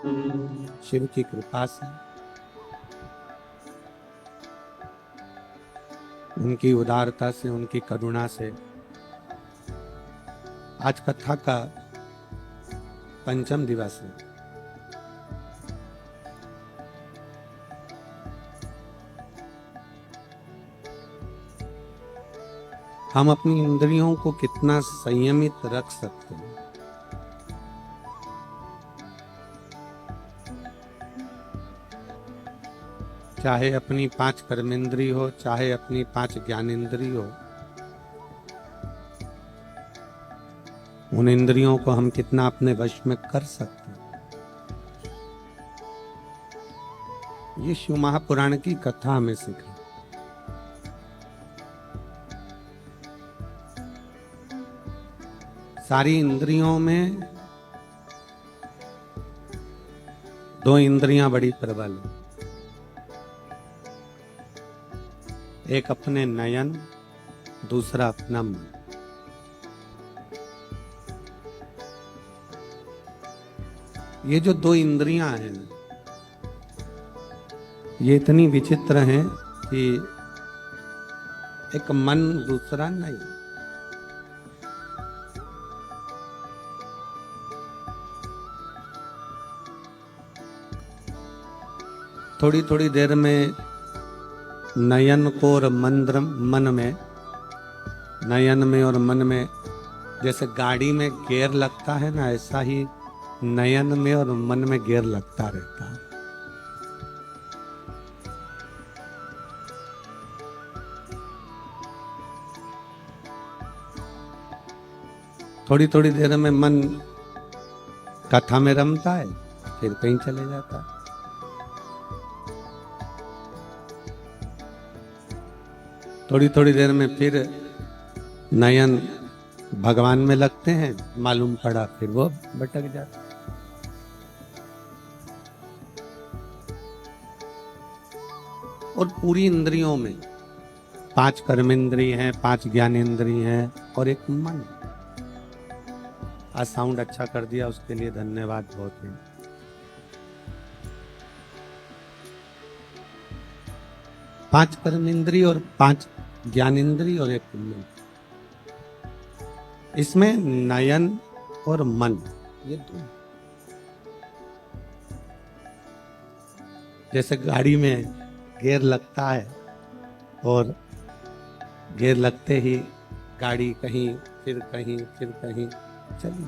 शिव की कृपा से, उनकी उदारता से, उनकी करुणा से आज कथा का पंचम दिवस है। हम अपनी इंद्रियों को कितना संयमित रख सकते हैं। चाहे अपनी 5 कर्मेंद्री हो, चाहे अपनी 5 ज्ञानेंद्री हो, उन इंद्रियों को हम कितना अपने वश में कर सकते हैं। ये शिव महापुराण की कथा हमें सिखा। सारी इंद्रियों में 2 इंद्रियां बड़ी प्रबल हैं। एक अपने नयन, दूसरा अपना मन। ये जो 2 इंद्रियां हैं, ये इतनी विचित्र हैं कि एक मन दूसरा नहीं। थोड़ी थोड़ी देर में नयन को और मन में, नयन में और मन में जैसे गाड़ी में गियर लगता है ना, ऐसा ही नयन में और मन में गियर लगता रहता है। थोड़ी थोड़ी देर में मन कथा में रमता है, फिर कहीं चले जाता है। थोड़ी थोड़ी देर में फिर नयन भगवान में लगते हैं, मालूम पड़ा फिर वो भटक जाता। और पूरी इंद्रियों में 5 कर्मेंद्री हैं, 5 ज्ञानेंद्री हैं और एक मन। आज साउंड अच्छा कर दिया, उसके लिए धन्यवाद बहुत है। पांच कर्मेंद्री और 5 ज्ञानेंद्री और एक मन। इसमें नयन और मन, ये 2। जैसे गाड़ी में गियर लगता है और गियर लगते ही गाड़ी कहीं फिर कहीं फिर कहीं चली।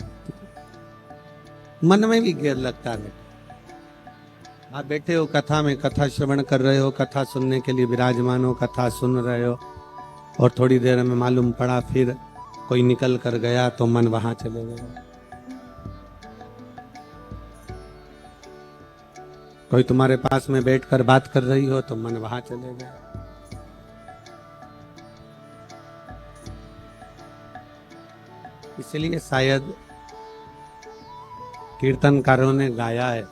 मन में भी गियर लगता है। आप बैठे हो कथा में, कथा श्रवण कर रहे हो, कथा सुनने के लिए विराजमान हो, कथा सुन रहे हो और थोड़ी देर में मालूम पड़ा फिर कोई निकल कर गया तो मन वहां चले गया। कोई तुम्हारे पास में बैठकर बात कर रही हो तो मन वहां चले गया। इसलिए शायद कीर्तनकारों ने गाया है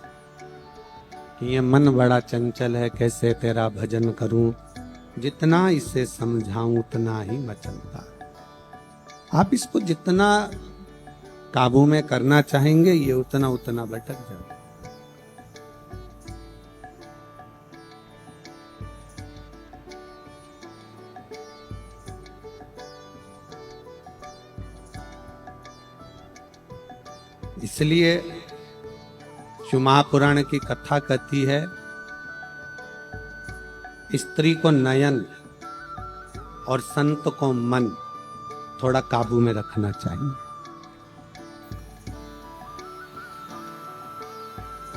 कि ये मन बड़ा चंचल है, कैसे तेरा भजन करूं, जितना इसे समझाऊं उतना ही मचलता। आप इसको जितना काबू में करना चाहेंगे, ये उतना उतना भटक जाए। इसलिए शिव महापुराण की कथा कहती है, स्त्री को नयन और संत को मन थोड़ा काबू में रखना चाहिए।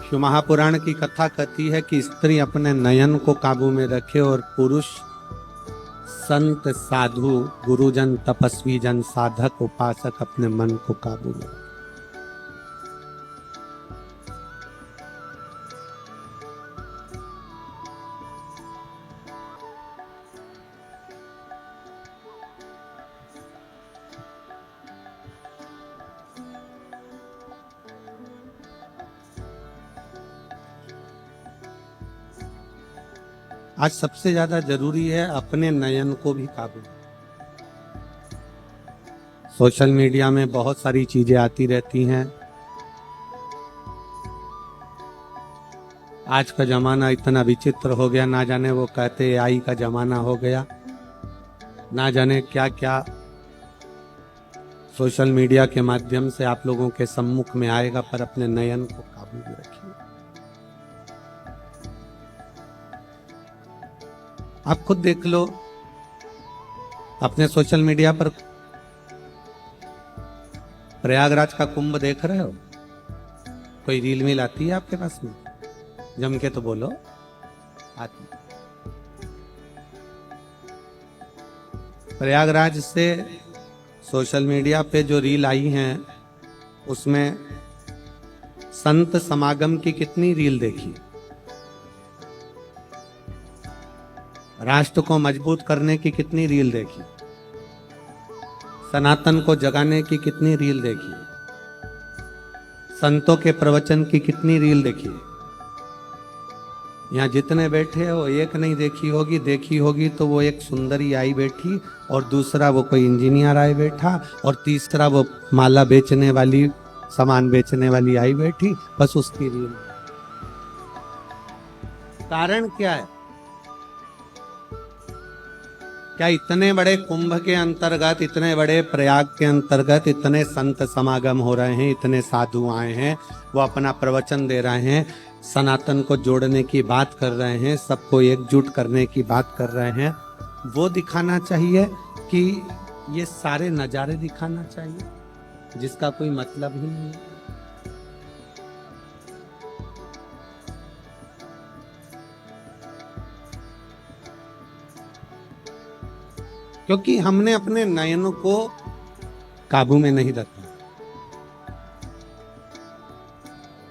शिव महापुराण की कथा कहती है कि स्त्री अपने नयन को काबू में रखे और पुरुष संत, साधु, गुरुजन, तपस्वी जन, साधक, उपासक अपने मन को काबू में रखे। आज सबसे ज्यादा जरूरी है अपने नयन को भी काबू। सोशल मीडिया में बहुत सारी चीजें आती रहती हैं, आज का जमाना इतना विचित्र हो गया, ना जाने वो कहते AI का जमाना हो गया, ना जाने क्या क्या सोशल मीडिया के माध्यम से आप लोगों के सम्मुख में आएगा, पर अपने नयन को काबू में रखिए। आप खुद देख लो, अपने सोशल मीडिया पर प्रयागराज का कुंभ देख रहे हो? कोई रील मिल आती है आपके पास में? जम के तो बोलो, आती। प्रयागराज से सोशल मीडिया पे जो रील आई हैं, उसमें संत समागम की कितनी रील देखी? राष्ट्र को मजबूत करने की कितनी रील देखी? सनातन को जगाने की कितनी रील देखी? संतों के प्रवचन की कितनी रील देखी? यहाँ जितने बैठे हो, एक नहीं देखी होगी, देखी होगी तो वो एक सुंदरी आई बैठी, और दूसरा वो कोई इंजीनियर आई बैठा, और तीसरा वो माला बेचने वाली, सामान बेचने वाली आई बैठी, बस उसकी रील। कारण क्या है? क्या इतने बड़े कुंभ के अंतर्गत, इतने बड़े प्रयाग के अंतर्गत इतने संत समागम हो रहे हैं, इतने साधु आए हैं, वो अपना प्रवचन दे रहे हैं, सनातन को जोड़ने की बात कर रहे हैं, सबको एकजुट करने की बात कर रहे हैं, वो दिखाना चाहिए कि ये सारे नज़ारे दिखाना चाहिए जिसका कोई मतलब ही नहीं है? क्योंकि हमने अपने नयनों को काबू में नहीं रखा।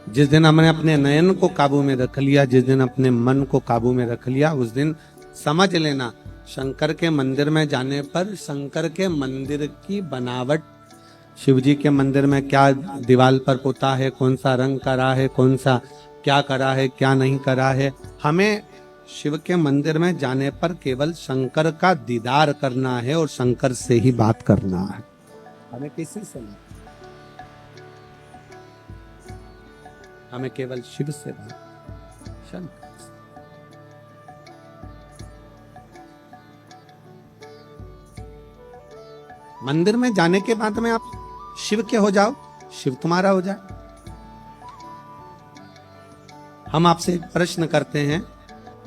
जिस दिन हमने अपने नयन को काबू में रख लिया, जिस दिन अपने मन को काबू में रख लिया, उस दिन समझ लेना शंकर के मंदिर में जाने पर शंकर के मंदिर की बनावट, शिव जी के मंदिर में क्या दीवार पर पोता है, कौन सा रंग करा है, कौन सा क्या करा है, क्या नहीं करा है, हमें शिव के मंदिर में जाने पर केवल शंकर का दीदार करना है और शंकर से ही बात करना है, हमें किसी से नहीं, हमें केवल शिव से बात, शंकर से। मंदिर में जाने के बाद में आप शिव के हो जाओ, शिव तुम्हारा हो जाए। हम आपसे एक प्रश्न करते हैं,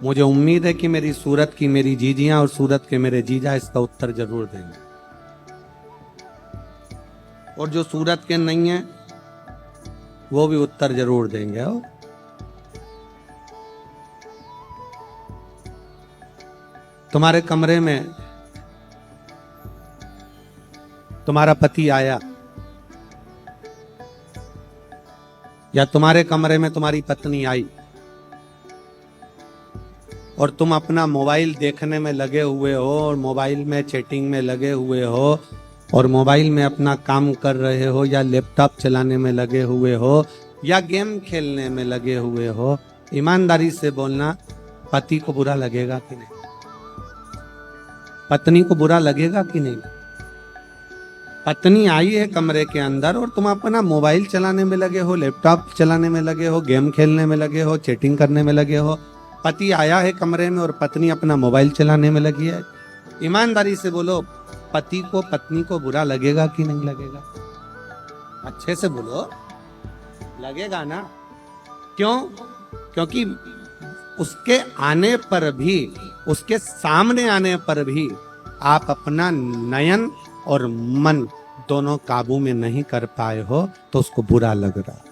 मुझे उम्मीद है कि मेरी सूरत की मेरी जीजियां और सूरत के मेरे जीजा इसका उत्तर जरूर देंगे, और जो सूरत के नहीं है वो भी उत्तर जरूर देंगे। और तुम्हारे कमरे में तुम्हारा पति आया, या तुम्हारे कमरे में तुम्हारी पत्नी आई, और तुम अपना मोबाइल देखने में लगे हुए हो, और मोबाइल में चैटिंग में लगे हुए हो, और मोबाइल में अपना काम कर रहे हो, या लैपटॉप चलाने में लगे हुए हो, या गेम खेलने में लगे हुए हो, ईमानदारी से बोलना, पति को बुरा लगेगा कि नहीं? पत्नी को बुरा लगेगा कि नहीं? पत्नी आई है कमरे के अंदर और तुम अपना मोबाइल चलाने में लगे हो, लैपटॉप चलाने में लगे हो, गेम खेलने में लगे हो, चैटिंग करने में लगे हो। पति आया है कमरे में और पत्नी अपना मोबाइल चलाने में लगी है। ईमानदारी से बोलो, पति को पत्नी को बुरा लगेगा कि नहीं लगेगा? अच्छे से बोलो, लगेगा ना? क्यों? क्योंकि उसके आने पर भी, उसके सामने आने पर भी आप अपना नयन और मन दोनों काबू में नहीं कर पाए हो, तो उसको बुरा लग रहा है,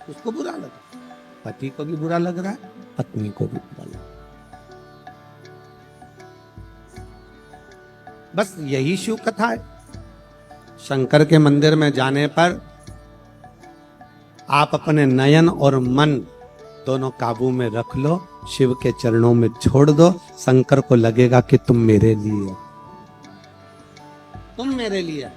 उसको बुरा लग रहा है। पति को भी बुरा लग रहा है, पत्नी को भी बुरा लग रहा है। बस यही शिव कथा है। शंकर के मंदिर में जाने पर आप अपने नयन और मन दोनों काबू में रख लो, शिव के चरणों में छोड़ दो। शंकर को लगेगा कि तुम मेरे लिए, तुम मेरे लिए।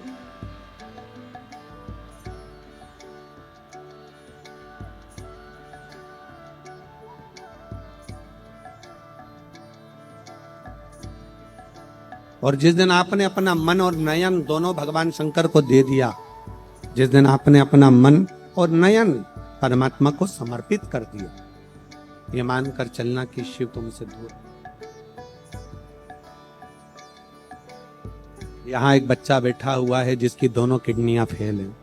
और जिस दिन आपने अपना मन और नयन दोनों भगवान शंकर को दे दिया, जिस दिन आपने अपना मन और नयन परमात्मा को समर्पित कर दिया, ये मानकर चलना कि शिव तुमसे दूर। यहां एक बच्चा बैठा हुआ है जिसकी दोनों किडनियां फेल हैं,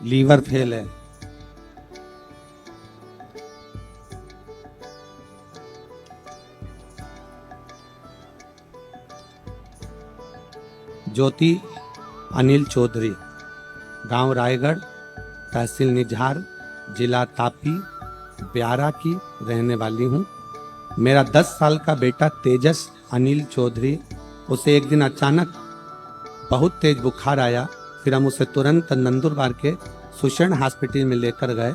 लीवर फेल है, ज्योति अनिल चौधरी, गांव रायगढ़, तहसील निझार, जिला तापी, ब्यारा की रहने वाली हूं। मेरा 10 साल का बेटा तेजस अनिल चौधरी, उसे एक दिन अचानक बहुत तेज बुखार आया। फिर हम उसे तुरंत नंदुरबार के सुषण हॉस्पिटल में लेकर गए।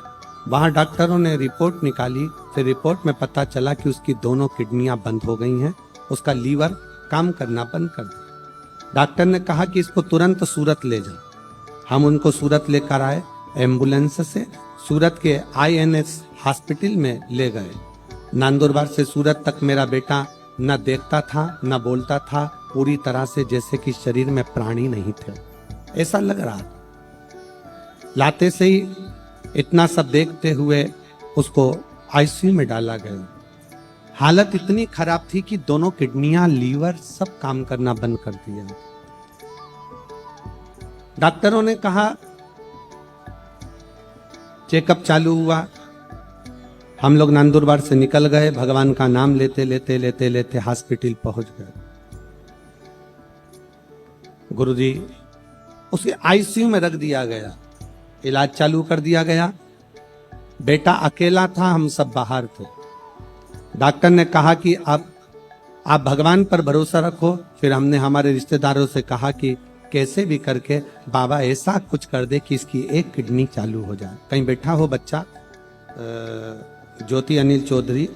वहां डॉक्टरों ने रिपोर्ट निकाली। फिर रिपोर्ट में पता चला कि उसकी दोनों किडनियां बंद हो गई हैं, उसका लीवर काम करना बंद कर दिया। डॉक्टर ने कहा कि इसको तुरंत सूरत ले जाओ। हम उनको सूरत लेकर आए, एम्बुलेंस से सूरत के INS हॉस्पिटल में ले गए। नंदुरबार से सूरत तक मेरा बेटा न देखता था न बोलता था, पूरी तरह से जैसे कि शरीर में प्राण ही नहीं थे, ऐसा लग रहा था। लाते से ही इतना सब देखते हुए उसको ICU में डाला गया। हालत इतनी खराब थी कि दोनों किडनियां, लीवर सब काम करना बंद कर दिया। डॉक्टरों ने कहा, चेकअप चालू हुआ। हम लोग नंदुरबार से निकल गए, भगवान का नाम लेते लेते लेते लेते हॉस्पिटल पहुंच गए। गुरुजी, उसे ICU में रख दिया गया, इलाज चालू कर दिया गया। बेटा अकेला था, हम सब बाहर थे। डॉक्टर ने कहा कि अब आप भगवान पर भरोसा रखो। फिर हमने हमारे रिश्तेदारों से कहा कि कैसे भी करके बाबा ऐसा कुछ कर दे कि इसकी एक किडनी चालू हो जाए। कहीं बैठा हो बच्चा, ज्योति अनिल चौधरी,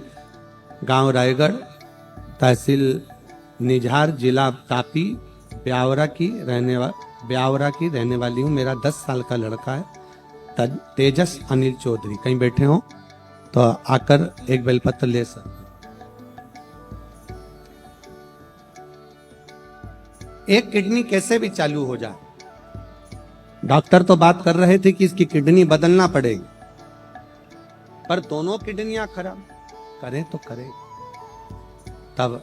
गांव रायगढ़, तहसील निझार, जिला तापी, ब्यावरा की रहने वाली हूँ। मेरा 10 साल का लड़का है, तेजस अनिल चौधरी। कहीं बैठे हो तो आकर एक बेलपत्र ले सकते। एक किडनी कैसे भी चालू हो जाए। डॉक्टर तो बात कर रहे थे कि इसकी किडनी बदलना पड़ेगी, पर दोनों किडनियां खराब, करें तो करें। तब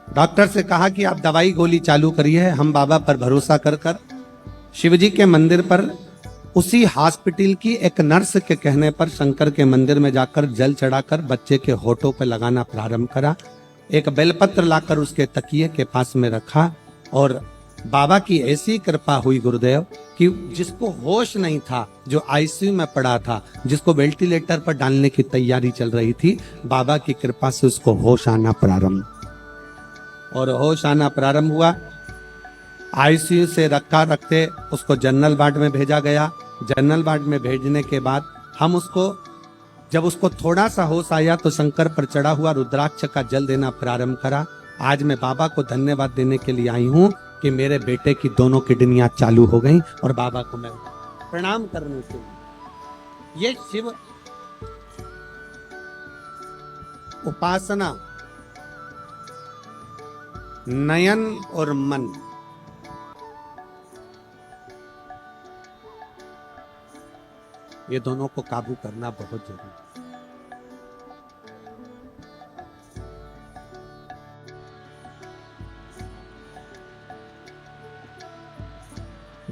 डॉक्टर से कहा कि आप दवाई गोली चालू करिए। हम बाबा पर भरोसा कर कर शिवजी के मंदिर पर, उसी हॉस्पिटल की एक नर्स के कहने पर शंकर के मंदिर में जाकर जल चढ़ाकर बच्चे के होठों पर लगाना प्रारंभ करा। एक बेलपत्र लाकर उसके तकिए के पास में रखा और बाबा की ऐसी कृपा हुई गुरुदेव कि जिसको होश नहीं था, जो ICU में पड़ा था, जिसको वेंटिलेटर पर डालने की तैयारी चल रही थी, बाबा की कृपा से उसको होश आना प्रारंभ, और होश आना प्रारंभ हुआ। ICU से रखा रखते उसको जनरल वार्ड में भेजा गया। जनरल वार्ड में भेजने के बाद हम उसको, जब उसको थोड़ा सा होश आया तो शंकर पर चढ़ा हुआ रुद्राक्ष का जल देना प्रारंभ करा। आज मैं बाबा को धन्यवाद देने के लिए आई हूँ कि मेरे बेटे की दोनों किडनियां चालू हो गईं, और बाबा को मैं प्रणाम करने के लिए। ये शिव उपासना, नयन और मन, ये दोनों को काबू करना बहुत जरूरी है।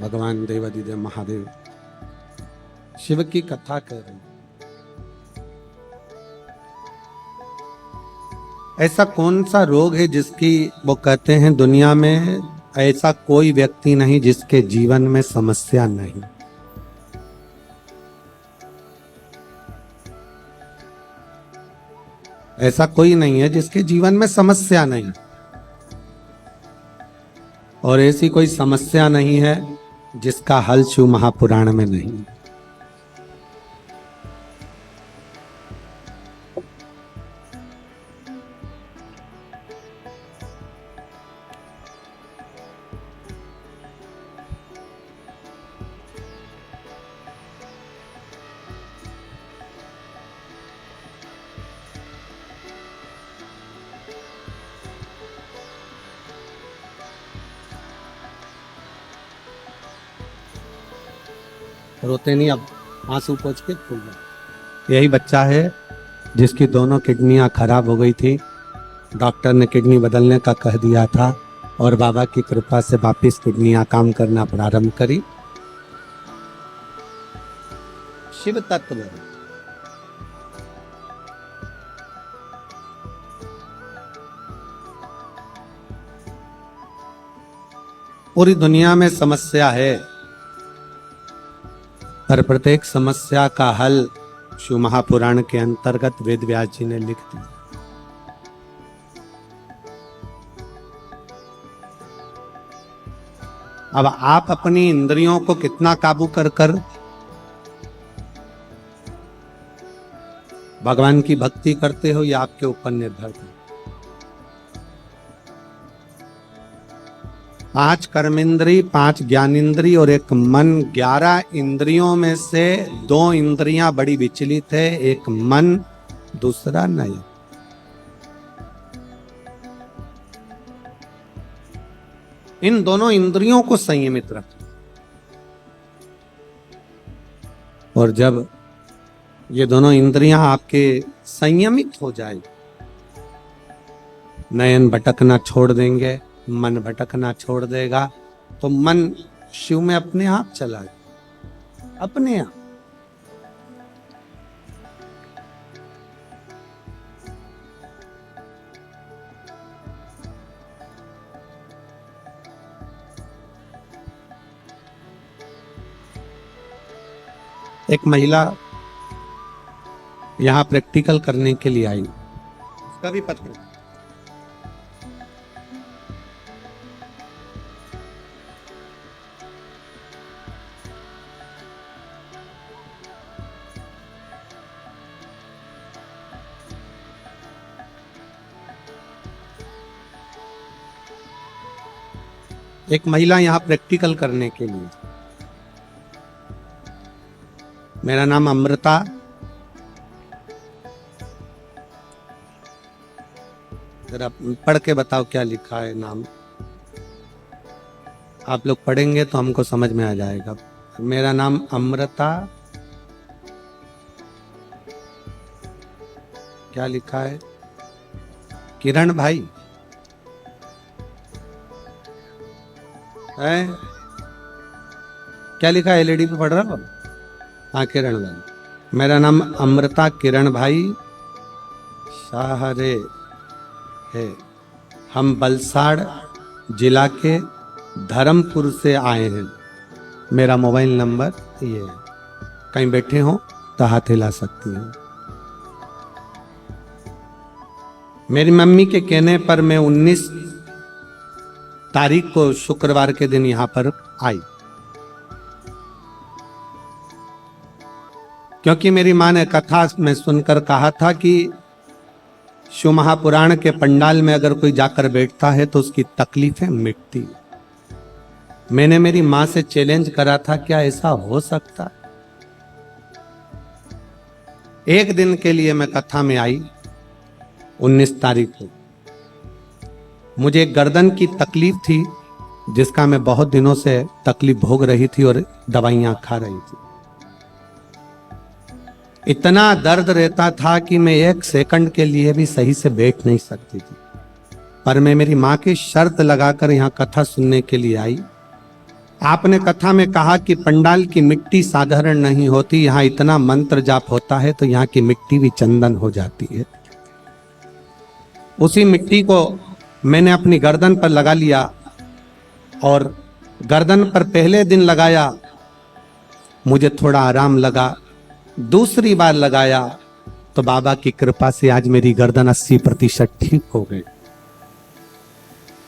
भगवान देवादिदेव महादेव शिव की कथा कर रहे हैं। ऐसा कौन सा रोग है जिसकी वो कहते हैं दुनिया में ऐसा कोई व्यक्ति नहीं जिसके जीवन में समस्या नहीं। ऐसा कोई नहीं है जिसके जीवन में समस्या नहीं, और ऐसी कोई समस्या नहीं है जिसका हल शिव महापुराण में नहीं। रोते नहीं, अब आंसू पोंछ के फूल जाए। यही बच्चा है जिसकी दोनों किडनियां खराब हो गई थी, डॉक्टर ने किडनी बदलने का कह दिया था और बाबा की कृपा से वापिस किडनियां काम करना प्रारंभ करी। शिव तत्व पूरी दुनिया में समस्या है, पर प्रत्येक समस्या का हल शिव महापुराण के अंतर्गत वेद व्यास जी ने लिख दिया। अब आप अपनी इंद्रियों को कितना काबू कर कर भगवान की भक्ति करते हो, यह आपके ऊपर निर्भर है। 5 कर्मेंद्री, 5 ज्ञानेंद्री और 1 मन, 11 इंद्रियों में से 2 इंद्रियां बड़ी विचलित है, एक मन, दूसरा नहीं। इन दोनों इंद्रियों को संयमित रखें, और जब ये दोनों इंद्रियां आपके संयमित हो जाए, नयन भटकना छोड़ देंगे, मन भटकना छोड़ देगा, तो मन शिव में अपने आप चला जाए, अपने आप। एक महिला यहां प्रैक्टिकल करने के लिए आई, उसका भी पत्र। एक महिला यहां प्रैक्टिकल करने के लिए। मेरा नाम अमृता, जरा पढ़ के बताओ क्या लिखा है नाम। आप लोग पढ़ेंगे तो हमको समझ में आ जाएगा। मेरा नाम अमृता, क्या लिखा है? किरण भाई है, क्या लिखा है? एलईडी पे पढ़ रहा हो? हाँ, किरण भाई। मेरा नाम अमृता किरण भाई शाहरे है। हम बलसाड़ जिला के धर्मपुर से आए हैं। मेरा मोबाइल नंबर ये है, कहीं बैठे हो तो हाथ हिला सकती हैं। मेरी मम्मी के कहने पर मैं 19 तारीख को शुक्रवार के दिन यहां पर आई, क्योंकि मेरी मां ने कथा में सुनकर कहा था कि शिव महापुराण के पंडाल में अगर कोई जाकर बैठता है तो उसकी तकलीफें मिटती। मैंने मेरी मां से चैलेंज करा था, क्या ऐसा हो सकता है? एक दिन के लिए मैं कथा में आई 19 तारीख को। मुझे गर्दन की तकलीफ थी, जिसका मैं बहुत दिनों से तकलीफ भोग रही थी और दवाइयां खा रही थी। इतना दर्द रहता था कि मैं 1 सेकंड के लिए भी सही से बैठ नहीं सकती थी। पर मैं मेरी मां की शर्त लगाकर यहां कथा सुनने के लिए आई। आपने कथा में कहा कि पंडाल की मिट्टी साधारण नहीं होती, यहां इतना मंत्र जाप होता है तो यहां की मिट्टी भी चंदन हो जाती है। उसी मिट्टी को मैंने अपनी गर्दन पर लगा लिया, और गर्दन पर पहले दिन लगाया, मुझे थोड़ा आराम लगा। दूसरी बार लगाया तो बाबा की कृपा से आज मेरी गर्दन 80% ठीक हो गई।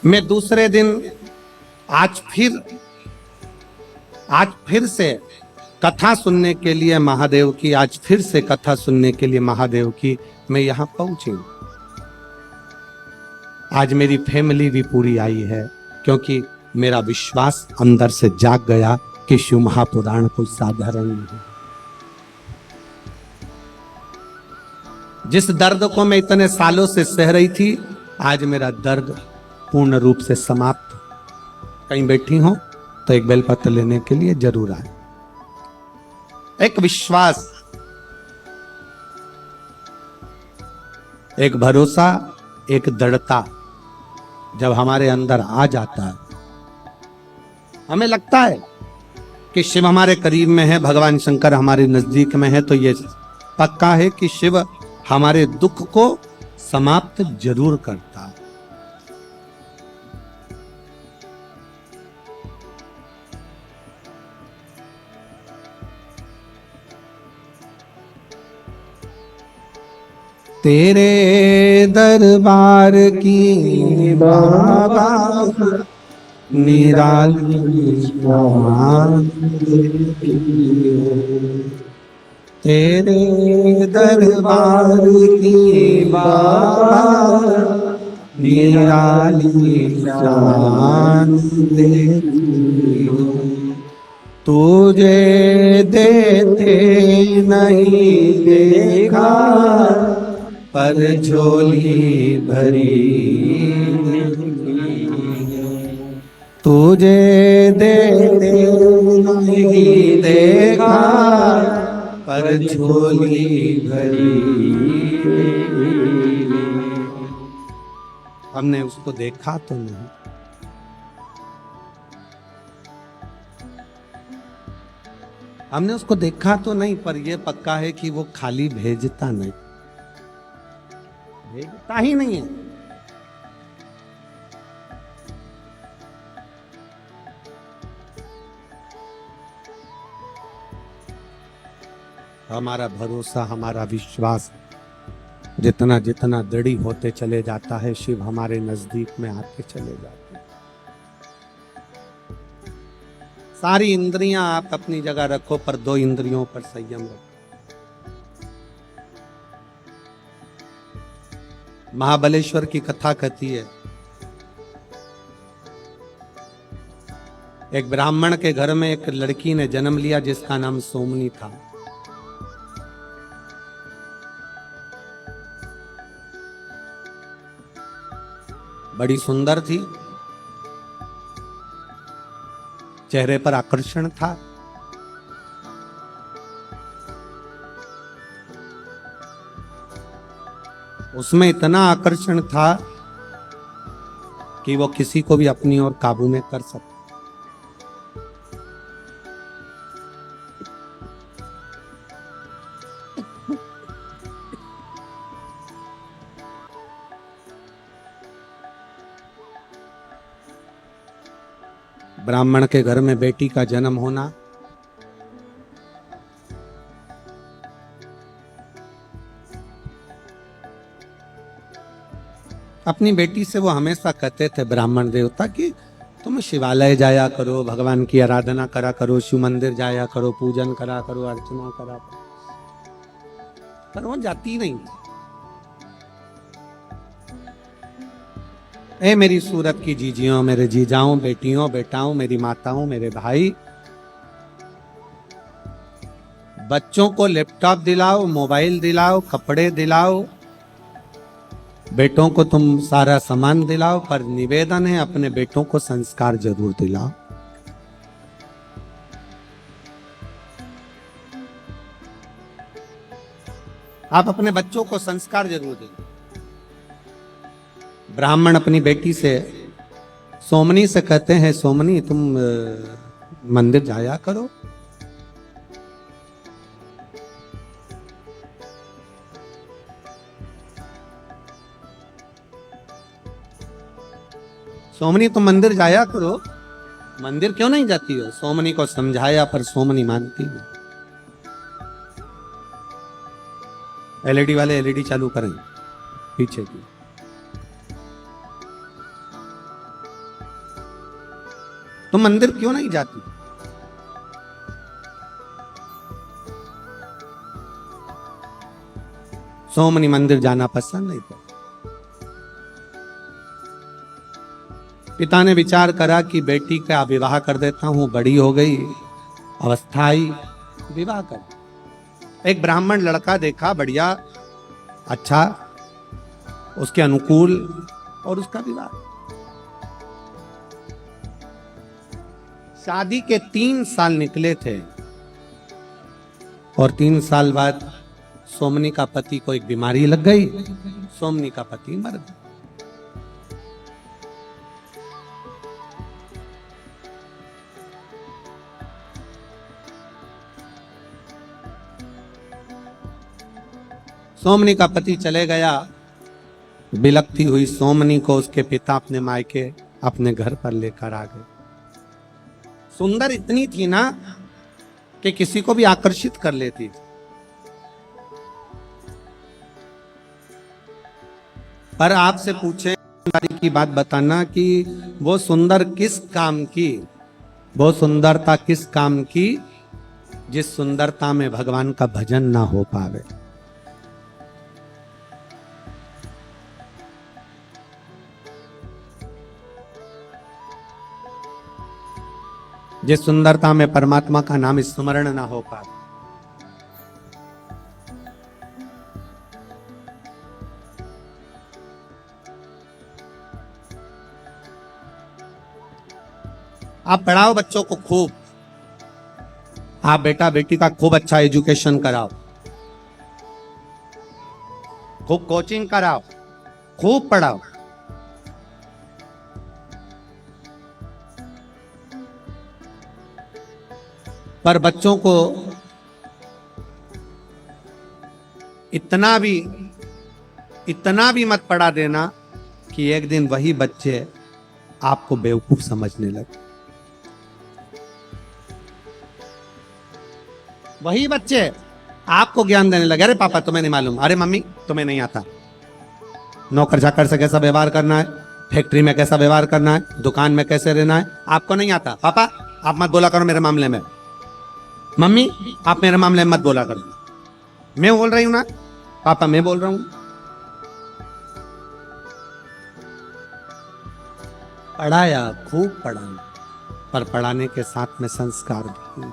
मैं दूसरे दिन आज फिर से कथा सुनने के लिए महादेव की, आज फिर से कथा सुनने के लिए महादेव की मैं यहां पहुंची। आज मेरी फैमिली भी पूरी आई है, क्योंकि मेरा विश्वास अंदर से जाग गया कि शिव महापुराण कोई साधारण नहीं। जिस दर्द को मैं इतने सालों से सह रही थी, आज मेरा दर्द पूर्ण रूप से समाप्त। कहीं बैठी हो तो एक बेलपत्र लेने के लिए जरूर आए। एक विश्वास, एक भरोसा, एक दृढ़ता जब हमारे अंदर आ जाता है, हमें लगता है कि शिव हमारे करीब में है, भगवान शंकर हमारे नजदीक में है, तो ये पक्का है कि शिव हमारे दुख को समाप्त जरूर करता है। तेरे दरबार की बाबा निराली शान, तेरे दरबार की बाबा निराली शान देखी, तुझे देते नहीं देखा पर झोली भरी, तुझे देते नहीं देखा पर झोली भरी। हमने उसको देखा तो नहीं, हमने उसको देखा तो नहीं, पर यह पक्का है कि वो खाली भेजता नहीं, भेजता ही नहीं है। हमारा भरोसा, हमारा विश्वास जितना जितना दृढ़ होते चले जाता है, शिव हमारे नजदीक में आते चले जाते हैं। सारी इंद्रियां आप अपनी जगह रखो, पर 2 इंद्रियों पर संयम रखो। महाबलेश्वर की कथा कहती है, एक ब्राह्मण के घर में एक लड़की ने जन्म लिया जिसका नाम सोमनी था। बड़ी सुंदर थी, चेहरे पर आकर्षण था, उसमें इतना आकर्षण था कि वो किसी को भी अपनी ओर काबू में कर सकता। ब्राह्मण के घर में बेटी का जन्म होना अपनी बेटी से वो हमेशा कहते थे ब्राह्मण देवता कि तुम शिवालय जाया करो, भगवान की आराधना करा करो, शिव मंदिर जाया करो, पूजन करा करो, अर्चना करा करो, पर वो जाती नहीं थी। ए मेरी सूरत की जीजियों, मेरे जीजाओं, बेटियों, बेटाओं, मेरी माताओं, मेरे भाई, बच्चों को लैपटॉप दिलाओ, मोबाइल दिलाओ, कपड़े दिलाओ, बेटों को तुम सारा सामान दिलाओ, पर निवेदन है अपने बेटों को संस्कार जरूर दिलाओ। आप अपने बच्चों को संस्कार जरूर दें। ब्राह्मण अपनी बेटी से, सोमनी से कहते हैं, सोमनी तुम मंदिर जाया करो। सोमनी तुम मंदिर जाया करो। मंदिर क्यों नहीं जाती हो? सोमनी को समझाया पर सोमनी मानती नहीं। एलईडी वाले एलईडी चालू करें पीछे की। तुम मंदिर क्यों नहीं जाती? सोमनी मंदिर जाना पसंद नहीं करती। पिता ने विचार करा कि बेटी का विवाह कर देता हूं, बड़ी हो गई, अवस्था आई, विवाह कर। एक ब्राह्मण लड़का देखा, बढ़िया, अच्छा, उसके अनुकूल, और उसका विवाह। शादी के 3 साल निकले थे, और 3 साल बाद सोमनी का पति को एक बीमारी लग गई, सोमनी का पति मर गया। सोमनी का पति चले गया, बिलखती हुई सोमनी को उसके पिता अपने मायके अपने घर पर लेकर आ गए। सुंदर इतनी थी ना कि किसी को भी आकर्षित कर लेती थी। पर आपसे पूछे की बात बताना कि वो सुंदर किस काम की, वो सुंदरता किस काम की जिस सुंदरता में भगवान का भजन ना हो पावे। जिस सुंदरता में परमात्मा का नाम स्मरण ना हो पाए। आप पढ़ाओ बच्चों को खूब, आप बेटा बेटी का खूब अच्छा एजुकेशन कराओ, खूब कोचिंग कराओ, खूब पढ़ाओ। पर बच्चों को इतना भी मत पढ़ा देना कि एक दिन वही बच्चे आपको बेवकूफ समझने लगे। वही बच्चे आपको ज्ञान देने लगे, अरे पापा तुम्हें नहीं मालूम, अरे मम्मी तुम्हें नहीं आता, नौकर चाकर से कैसा व्यवहार करना है, फैक्ट्री में कैसा व्यवहार करना है, दुकान में कैसे रहना है, आपको नहीं आता। पापा आप मत बोला करो मेरे मामले में, मम्मी आप मेरे मामले में मत बोला करो। मैं बोल रही हूं ना पापा, मैं बोल रहा हूं। पढ़ाया, खूब पढ़ाया, पर पढ़ाने के साथ में संस्कार भी।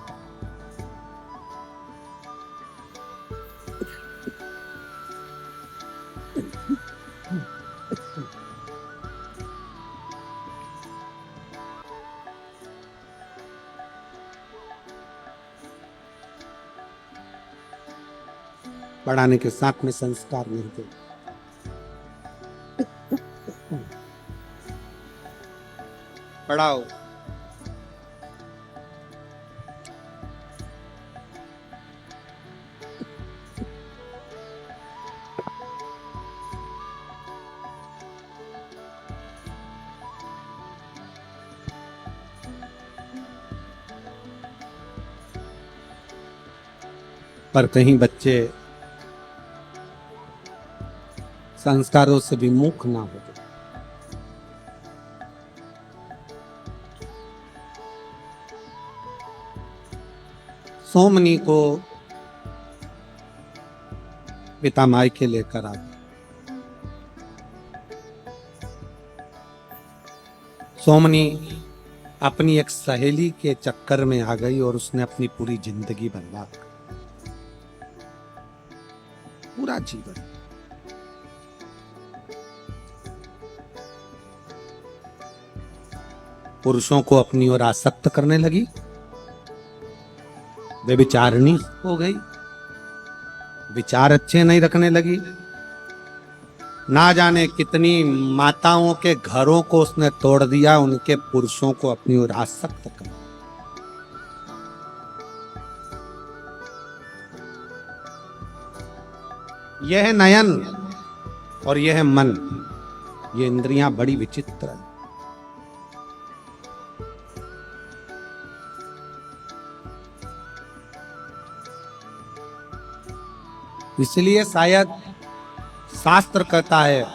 पढ़ाने के साथ में संस्कार मिलते। पढ़ाओ, पर कहीं बच्चे संस्कारों से विमुख ना हो। सोमनी को पिता मायके लेकर आ गए। सोमनी अपनी एक सहेली के चक्कर में आ गई और उसने अपनी पूरी जिंदगी बर्बाद कर, पूरा जीवन। पुरुषों को अपनी ओर आसक्त करने लगी, वे विचारणी हो गई, विचार अच्छे नहीं रखने लगी। ना जाने कितनी माताओं के घरों को उसने तोड़ दिया, उनके पुरुषों को अपनी ओर आसक्त कर। यह नयन और यह मन, ये इंद्रियां बड़ी विचित्र है। इसलिए शायद शास्त्र कहता है,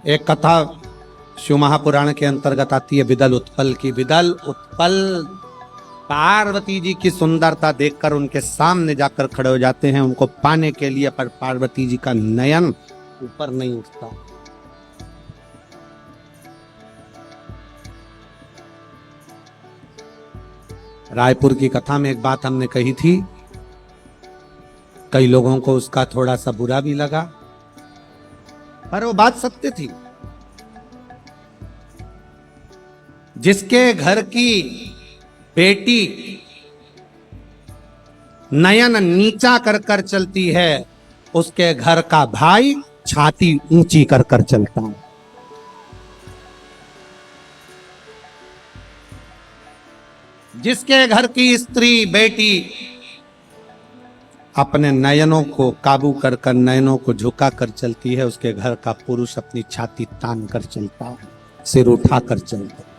एक कथा शिव महापुराण के अंतर्गत आती है विदल उत्पल की। विदल उत्पल पार्वती जी की सुंदरता देखकर उनके सामने जाकर खड़े हो जाते हैं उनको पाने के लिए, पर पार्वती जी का नयन ऊपर नहीं उठता। रायपुर की कथा में एक बात हमने कही थी, कई लोगों को उसका थोड़ा सा बुरा भी लगा, पर वो बात सत्य थी। जिसके घर की बेटी नयन नीचा कर कर चलती है, उसके घर का भाई छाती ऊंची कर कर चलता है। जिसके घर की स्त्री बेटी अपने नयनों को काबू कर कर नयनों को झुका कर चलती है, उसके घर का पुरुष अपनी छाती तान कर चलता है, सिर उठा कर चलता है।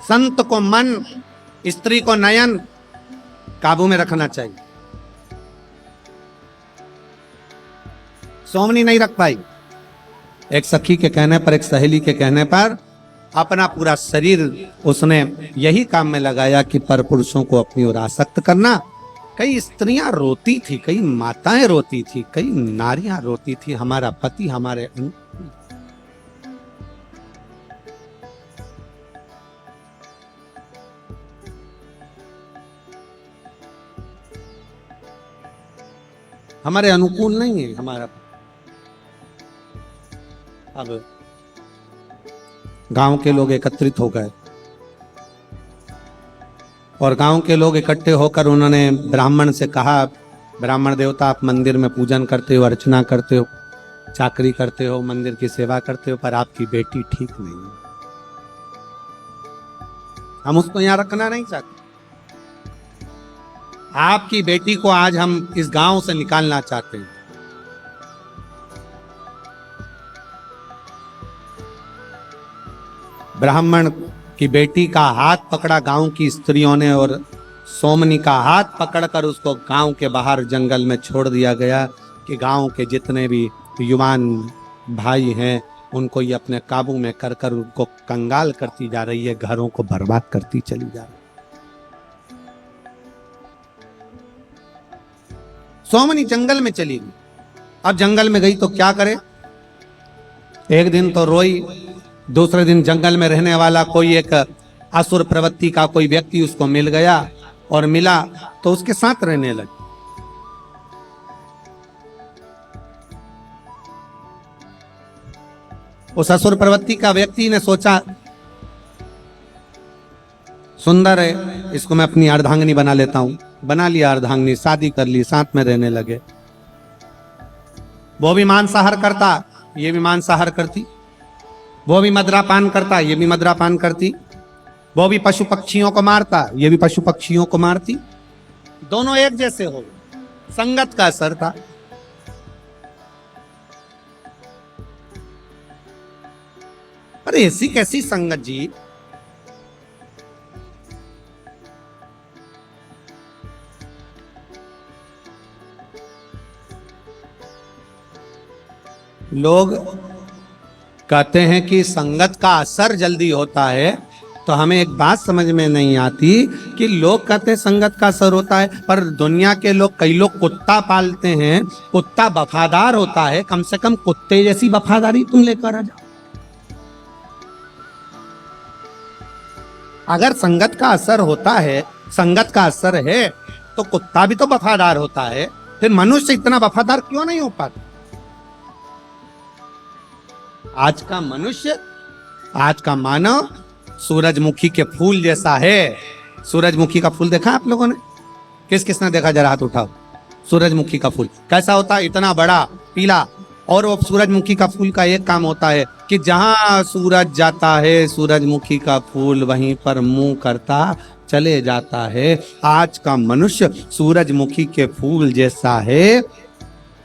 संत को मन, स्त्री को नयन काबू में रखना चाहिए। सोमनी नहीं रख पाई। एक सखी के कहने पर, एक सहेली के कहने पर अपना पूरा शरीर उसने यही काम में लगाया कि पर पुरुषों को अपनी ओर आसक्त करना। कई स्त्रियां रोती थी, कई माताएं रोती थी, कई नारियां रोती थी, हमारा पति हमारे हमारे अनुकूल नहीं है हमारा। अब गांव के लोग एकत्रित हो गए और गांव के लोग इकट्ठे होकर उन्होंने ब्राह्मण से कहा, ब्राह्मण देवता आप मंदिर में पूजन करते हो, अर्चना करते हो, चाकरी करते हो, मंदिर की सेवा करते हो, पर आपकी बेटी ठीक नहीं है, हम उसको यहां रखना नहीं चाहते। आपकी बेटी को आज हम इस गांव से निकालना चाहते हैं। ब्राह्मण की बेटी का हाथ पकड़ा गांव की स्त्रियों ने और सोमनी का हाथ पकड़कर उसको गांव के बाहर जंगल में छोड़ दिया गया कि गांव के जितने भी युवान भाई हैं उनको ये अपने काबू में कर कर उनको कंगाल करती जा रही है, घरों को बर्बाद करती चली जा रही है। सोमनी जंगल में चली गई। अब जंगल में गई तो क्या करे, एक दिन तो रोई, दूसरे दिन जंगल में रहने वाला कोई एक असुर प्रवृत्ति का कोई व्यक्ति उसको मिल गया और मिला तो उसके साथ रहने लगी। उस असुर प्रवृत्ति का व्यक्ति ने सोचा सुंदर है, इसको मैं अपनी अर्धांगिनी बना लेता हूं। बना लिया अर्धांगिनी, शादी कर ली, साथ में रहने लगे। वो भी मांसाहार करता, ये भी मांसाहार करती, वो भी मदिरापान करता, ये भी मदिरापान करती, वो भी पशु पक्षियों को मारता, ये भी पशु पक्षियों को मारती। दोनों एक जैसे हो, संगत का असर था। अरे ऐसी कैसी संगत जी, लोग कहते हैं कि संगत का असर जल्दी होता है, तो हमें एक बात समझ में नहीं आती कि लोग कहते हैं संगत का असर होता है, पर दुनिया के लोग, कई लोग कुत्ता पालते हैं, कुत्ता वफादार होता है, कम से कम कुत्ते जैसी वफादारी तुम लेकर आ जाओ। अगर संगत का असर होता है, संगत का असर है, तो कुत्ता भी तो वफादार होता है, फिर मनुष्य इतना वफादार क्यों नहीं हो पाता? आज का मनुष्य, आज का मानव सूरजमुखी के फूल जैसा है। सूरजमुखी का फूल देखा आप लोगों ने? किस किसने देखा, जरा हाथ उठाओ। सूरजमुखी का फूल कैसा होता है? इतना बड़ा, पीला। और वो सूरजमुखी का फूल का एक काम होता है कि जहां सूरज जाता है, सूरजमुखी का फूल वहीं पर मुंह करता चले जाता है। आज का मनुष्य सूरजमुखी के फूल जैसा है।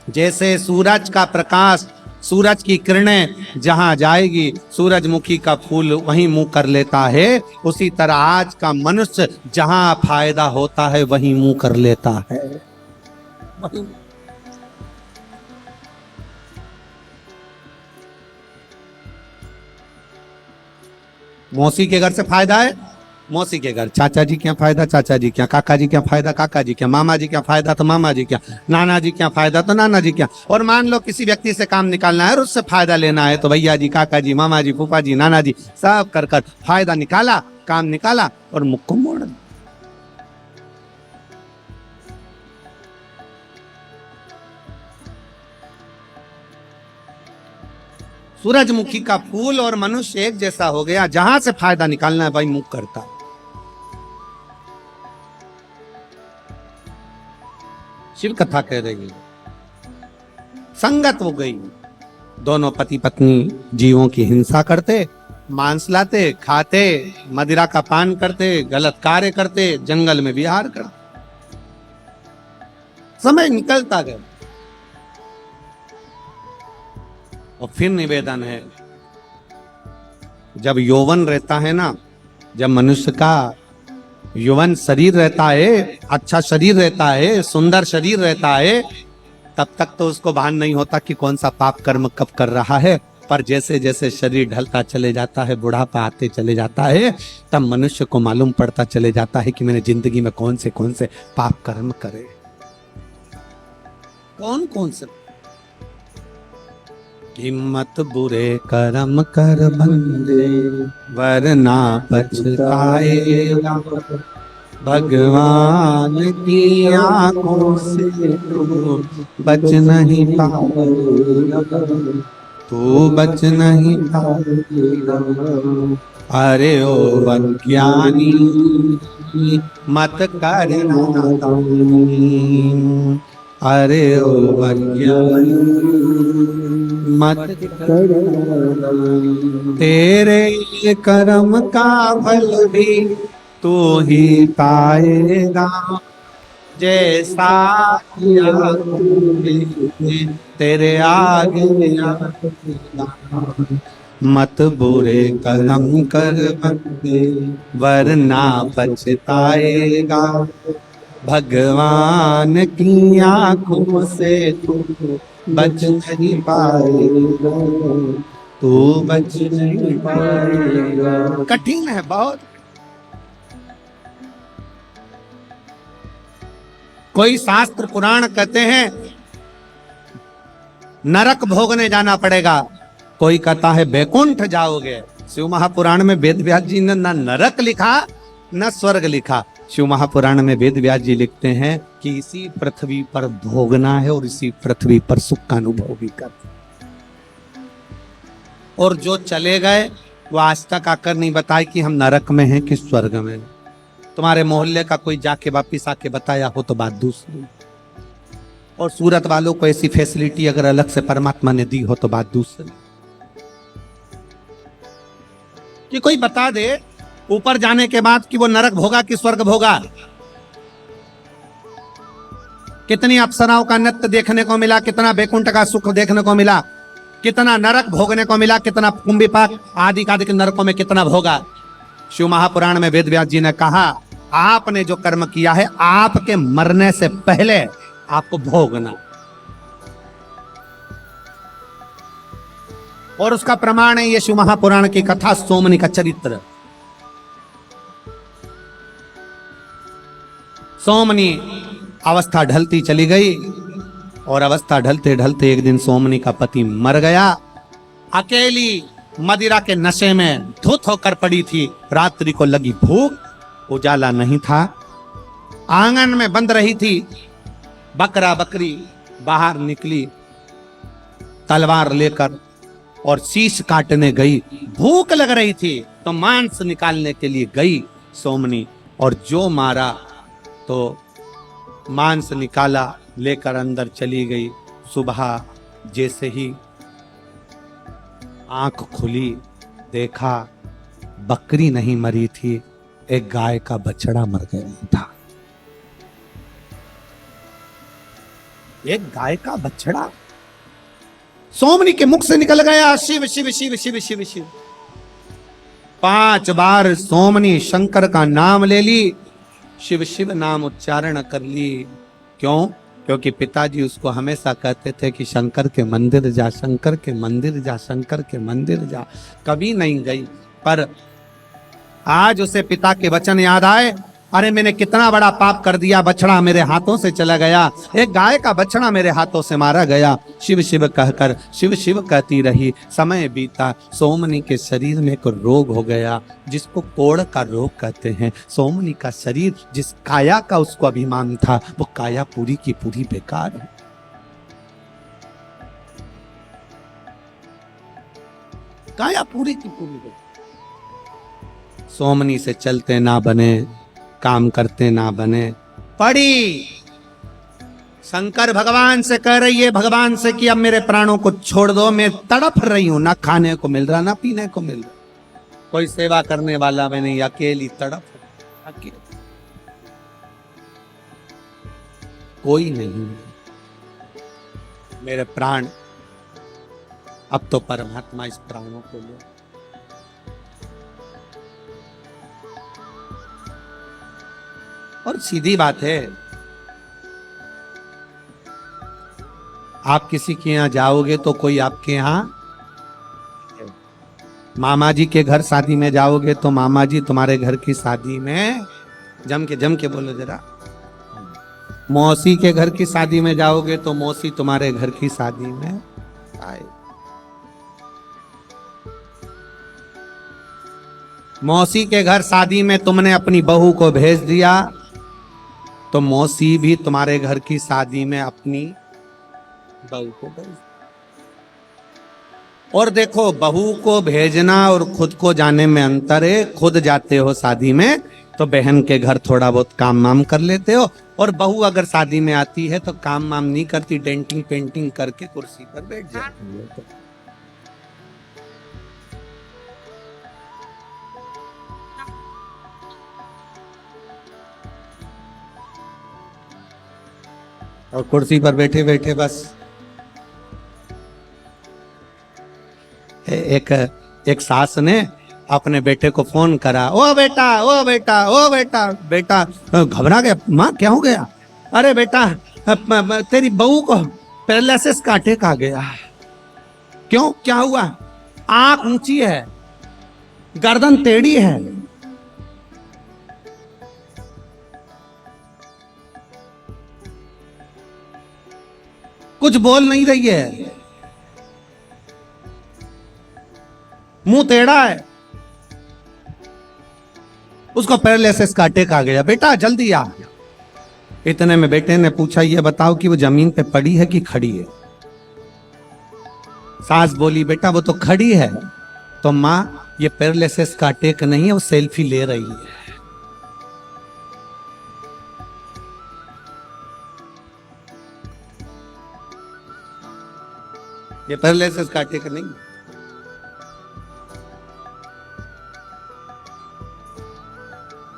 जैसे सूरज का प्रकाश, सूरज की किरणें जहां जाएगी, सूरजमुखी का फूल वहीं मुंह कर लेता है, उसी तरह आज का मनुष्य जहां फायदा होता है वहीं मुंह कर लेता है। मौसी के घर से फायदा है, मौसी के घर। चाचा जी क्या फायदा, चाचा जी क्या। काका जी क्या फायदा, काका जी क्या। मामा जी क्या फायदा, तो मामा जी क्या। नाना जी क्या फायदा, तो नाना जी क्या। और मान लो किसी व्यक्ति से काम निकालना है और उससे फायदा लेना है, तो भैया जी, काका जी, मामा जी, फूफा जी, नाना जी, सब कर कर फायदा निकाला, काम निकाला और मुख को मोड़। सूरजमुखी का फूल और मनुष्य एक जैसा हो गया, जहां से फायदा निकालना है भाई मुख करता। शिव कथा कह रही है, संगत हो गई। दोनों पति पत्नी जीवों की हिंसा करते, मांस लाते, खाते, मदिरा का पान करते, गलत कार्य करते, जंगल में विहार करते। समय निकलता गया और फिर निवेदन है, जब यौवन रहता है ना, जब मनुष्य का यौवन शरीर रहता है, अच्छा शरीर रहता है, सुंदर शरीर रहता है, तब तक तो उसको भान नहीं होता कि कौन सा पाप कर्म कब कर रहा है। पर जैसे जैसे शरीर ढलता चले जाता है, बुढ़ापा आते चले जाता है, तब मनुष्य को मालूम पड़ता चले जाता है कि मैंने जिंदगी में कौन से पाप कर्म करे, कौन से। हिम्मत बुरे कर्म कर बंदे, वरना पछताएगा, भगवान की आंखों से तू बच नहीं पाएगा, तू बच नहीं पाएगा। अरे ओ अज्ञानी मत करना, अरे ओ अज्ञानी मत करना, तेरे कर्म का फल भी तू ही पाएगा, जैसा किया तूने तेरे आगे मत बुरे कर्म कर बंदे, वरना पछताएगा, भगवान की आंखों से तू बच नहीं पाएगा, तू बच नहीं पाएगा। कठिन है बहुत। कोई शास्त्र पुराण कहते हैं नरक भोगने जाना पड़ेगा, कोई कहता है बैकुंठ जाओगे। शिव महापुराण में वेद व्यास जी ने न नरक लिखा न स्वर्ग लिखा। शिव महापुराण में वेद व्यास जी लिखते हैं कि इसी पृथ्वी पर भोगना है और इसी पृथ्वी पर सुख का अनुभव भी कर। और जो चले गए वो आज तक आकर नहीं बताए कि हम नरक में हैं कि स्वर्ग में। तुम्हारे मोहल्ले का कोई जाके वापिस आके बताया हो तो बात दूसरी, और सूरत वालों को ऐसी फैसिलिटी अगर अलग से परमात्मा ने दी हो तो बात दूसरी। कि कोई बता दे ऊपर जाने के बाद कि वो नरक भोगा कि स्वर्ग भोगा। कितनी अप्सराओं का नृत्य देखने को मिला, कितना बैकुंठ का सुख देखने को मिला, कितना नरक भोगने को मिला, कितना कुंभिपाक आदि आदि के नरकों में कितना भोगा। शिव महापुराण में वेद व्यास जी ने कहा आपने जो कर्म किया है आपके मरने से पहले आपको भोगना, और उसका प्रमाण है ये शिव महापुराण की कथा, सोमनी का चरित्र। सोमनी अवस्था ढलती चली गई और अवस्था ढलते ढलते एक दिन सोमनी का पति मर गया। अकेली मदिरा के नशे में धुत होकर पड़ी थी। रात्रि को लगी भूख, उजाला नहीं था, आंगन में बंद रही थी। बकरा बकरी बाहर निकली तलवार लेकर और शीश काटने गई। भूख लग रही थी तो मांस निकालने के लिए गई सोमनी, और जो मारा तो मांस निकाला लेकर अंदर चली गई। सुबह जैसे ही आंख खुली देखा बकरी नहीं मरी थी, एक गाय का बछड़ा मर गया था। एक गाय का बछड़ा सोमनी के मुख से निकल गया। शिव शिव शिव शिव शिव शिव 5 बार सोमनी शंकर का नाम ले ली, शिव शिव नाम उच्चारण कर ली। क्यों? क्योंकि पिताजी उसको हमेशा कहते थे कि शंकर के मंदिर जा, शंकर के मंदिर जा, शंकर के मंदिर जा। कभी नहीं गई, पर आज उसे पिता के वचन याद आए। अरे मैंने कितना बड़ा पाप कर दिया, बछड़ा मेरे हाथों से चला गया, एक गाय का बछड़ा मेरे हाथों से मारा गया। शिव शिव कहकर शिव शिव कहती रही। समय बीता, सोमनी के शरीर में एक रोग हो गया जिसको कोढ़ का रोग कहते हैं। सोमनी का शरीर जिस काया का उसको अभिमान था, वो काया पूरी की पूरी बेकार है। काया पूरी की पूरी गई। सोमनी से चलते ना बने, काम करते ना बने, पड़ी शंकर भगवान से कह रही है, भगवान से कि अब मेरे प्राणों को छोड़ दो, मैं तड़प रही हूं, ना खाने को मिल रहा ना पीने को मिल रहा, कोई सेवा करने वाला मैं नहीं, अकेली तड़प, अकेली, कोई नहीं मेरे प्राण, अब तो परमात्मा इस प्राणों को ले। और सीधी बात है, आप किसी के यहां जाओगे तो कोई आपके यहां, मामा जी के घर शादी में जाओगे तो मामा जी तुम्हारे घर की शादी में, जम के बोलो जरा, मौसी के घर की शादी में जाओगे तो मौसी तुम्हारे घर की शादी में आए। मौसी के घर शादी में तुमने अपनी बहू को भेज दिया तो मौसी भी तुम्हारे घर की शादी में अपनी बहू को भेज। और देखो, बहू को भेजना और खुद को जाने में अंतर है। खुद जाते हो शादी में तो बहन के घर थोड़ा बहुत काम वाम कर लेते हो, और बहू अगर शादी में आती है तो काम वाम नहीं करती, डेंटिंग पेंटिंग करके कुर्सी पर बैठ जाती है। और कुर्सी पर बैठे बैठे बस एक सास ने अपने बेटे को फोन करा, ओ बेटा ओ बेटा ओ बेटा, बेटा घबरा गया, माँ क्या हो गया? अरे बेटा तेरी बहू को पैरालिसिस का अटैक आ गया। क्यों, क्या हुआ? आंख ऊंची है, गर्दन टेढ़ी है, कुछ बोल नहीं रही है, मुंह टेढ़ा है, उसको पैरालिसिस का अटैक आ गया। बेटा जल्दी आ। इतने में बेटे ने पूछा, ये बताओ कि वो जमीन पे पड़ी है कि खड़ी है? सास बोली, बेटा वो तो खड़ी है। तो माँ, ये पैरालिसिस का अटैक नहीं है, वो सेल्फी ले रही है। ये पैरालिसिस का अटैक नहीं।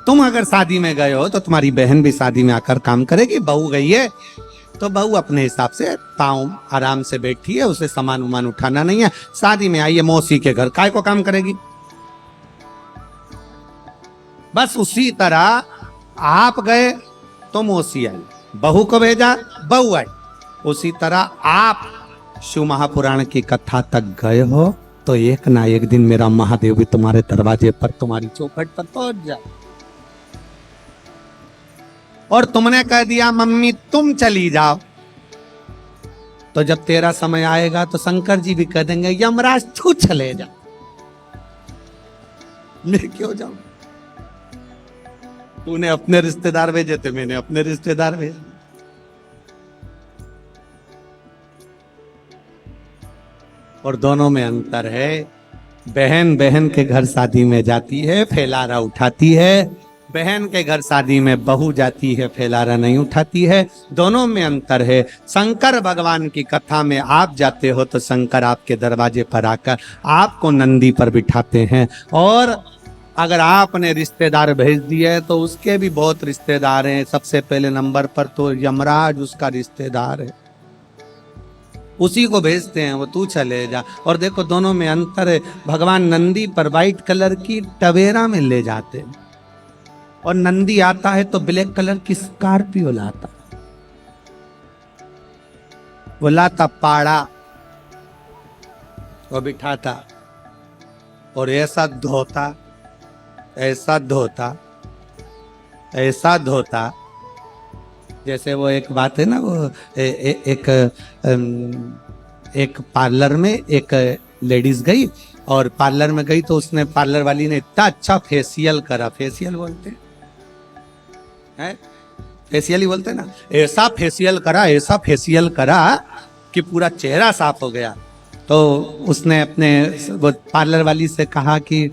तुम अगर शादी में गए हो तो तुम्हारी बहन भी शादी में आकर काम करेगी। बहू गई है तो बहू अपने हिसाब से पाँव आराम से बैठी है, उसे सामान उमान उठाना नहीं है। शादी में आई है मौसी के घर, काय को काम करेगी? बस उसी तरह आप गए तो मौसी आई, बहू को भेजा बहू आई। उसी तरह आप शिव महापुराण की कथा तक गए हो तो एक ना एक दिन मेरा महादेव भी तुम्हारे दरवाजे पर, तुम्हारी चौखट पर पहुंच जाए। और तुमने कह दिया मम्मी तुम चली जाओ, तो जब तेरा समय आएगा तो शंकर जी भी कह देंगे यमराज तू चले जा, मैं क्यों जाऊं? तूने अपने रिश्तेदार भेजे थे, मैंने अपने रिश्तेदार भेजे। और दोनों में अंतर है। बहन बहन के घर शादी में जाती है, फैलारा उठाती है। बहन के घर शादी में बहू जाती है, फैलारा नहीं उठाती है। दोनों में अंतर है। शंकर भगवान की कथा में आप जाते हो तो शंकर आपके दरवाजे पर आकर आपको नंदी पर बिठाते हैं। और अगर आपने रिश्तेदार भेज दिए तो उसके भी बहुत रिश्तेदार हैं। सबसे पहले नंबर पर तो यमराज उसका रिश्तेदार है, उसी को भेजते हैं, वो तू चले जा। और देखो दोनों में अंतर है। भगवान नंदी पर वाइट कलर की टवेरा में ले जाते हैं, और नंदी आता है तो ब्लैक कलर की स्कॉर्पियो लाता, वो लाता पाड़ा, वो बिठाता और ऐसा धोता, ऐसा धोता, ऐसा धोता, जैसे वो एक बात है ना, वो एक पार्लर में एक लेडीज गई, और पार्लर में गई तो उसने, पार्लर वाली ने इतना अच्छा फेशियल करा, फेशियल बोलते हैं, फेशियल ही बोलते हैं ना, ऐसा फेशियल करा, ऐसा फेशियल करा कि पूरा चेहरा साफ हो गया। तो उसने अपने वो पार्लर वाली से कहा कि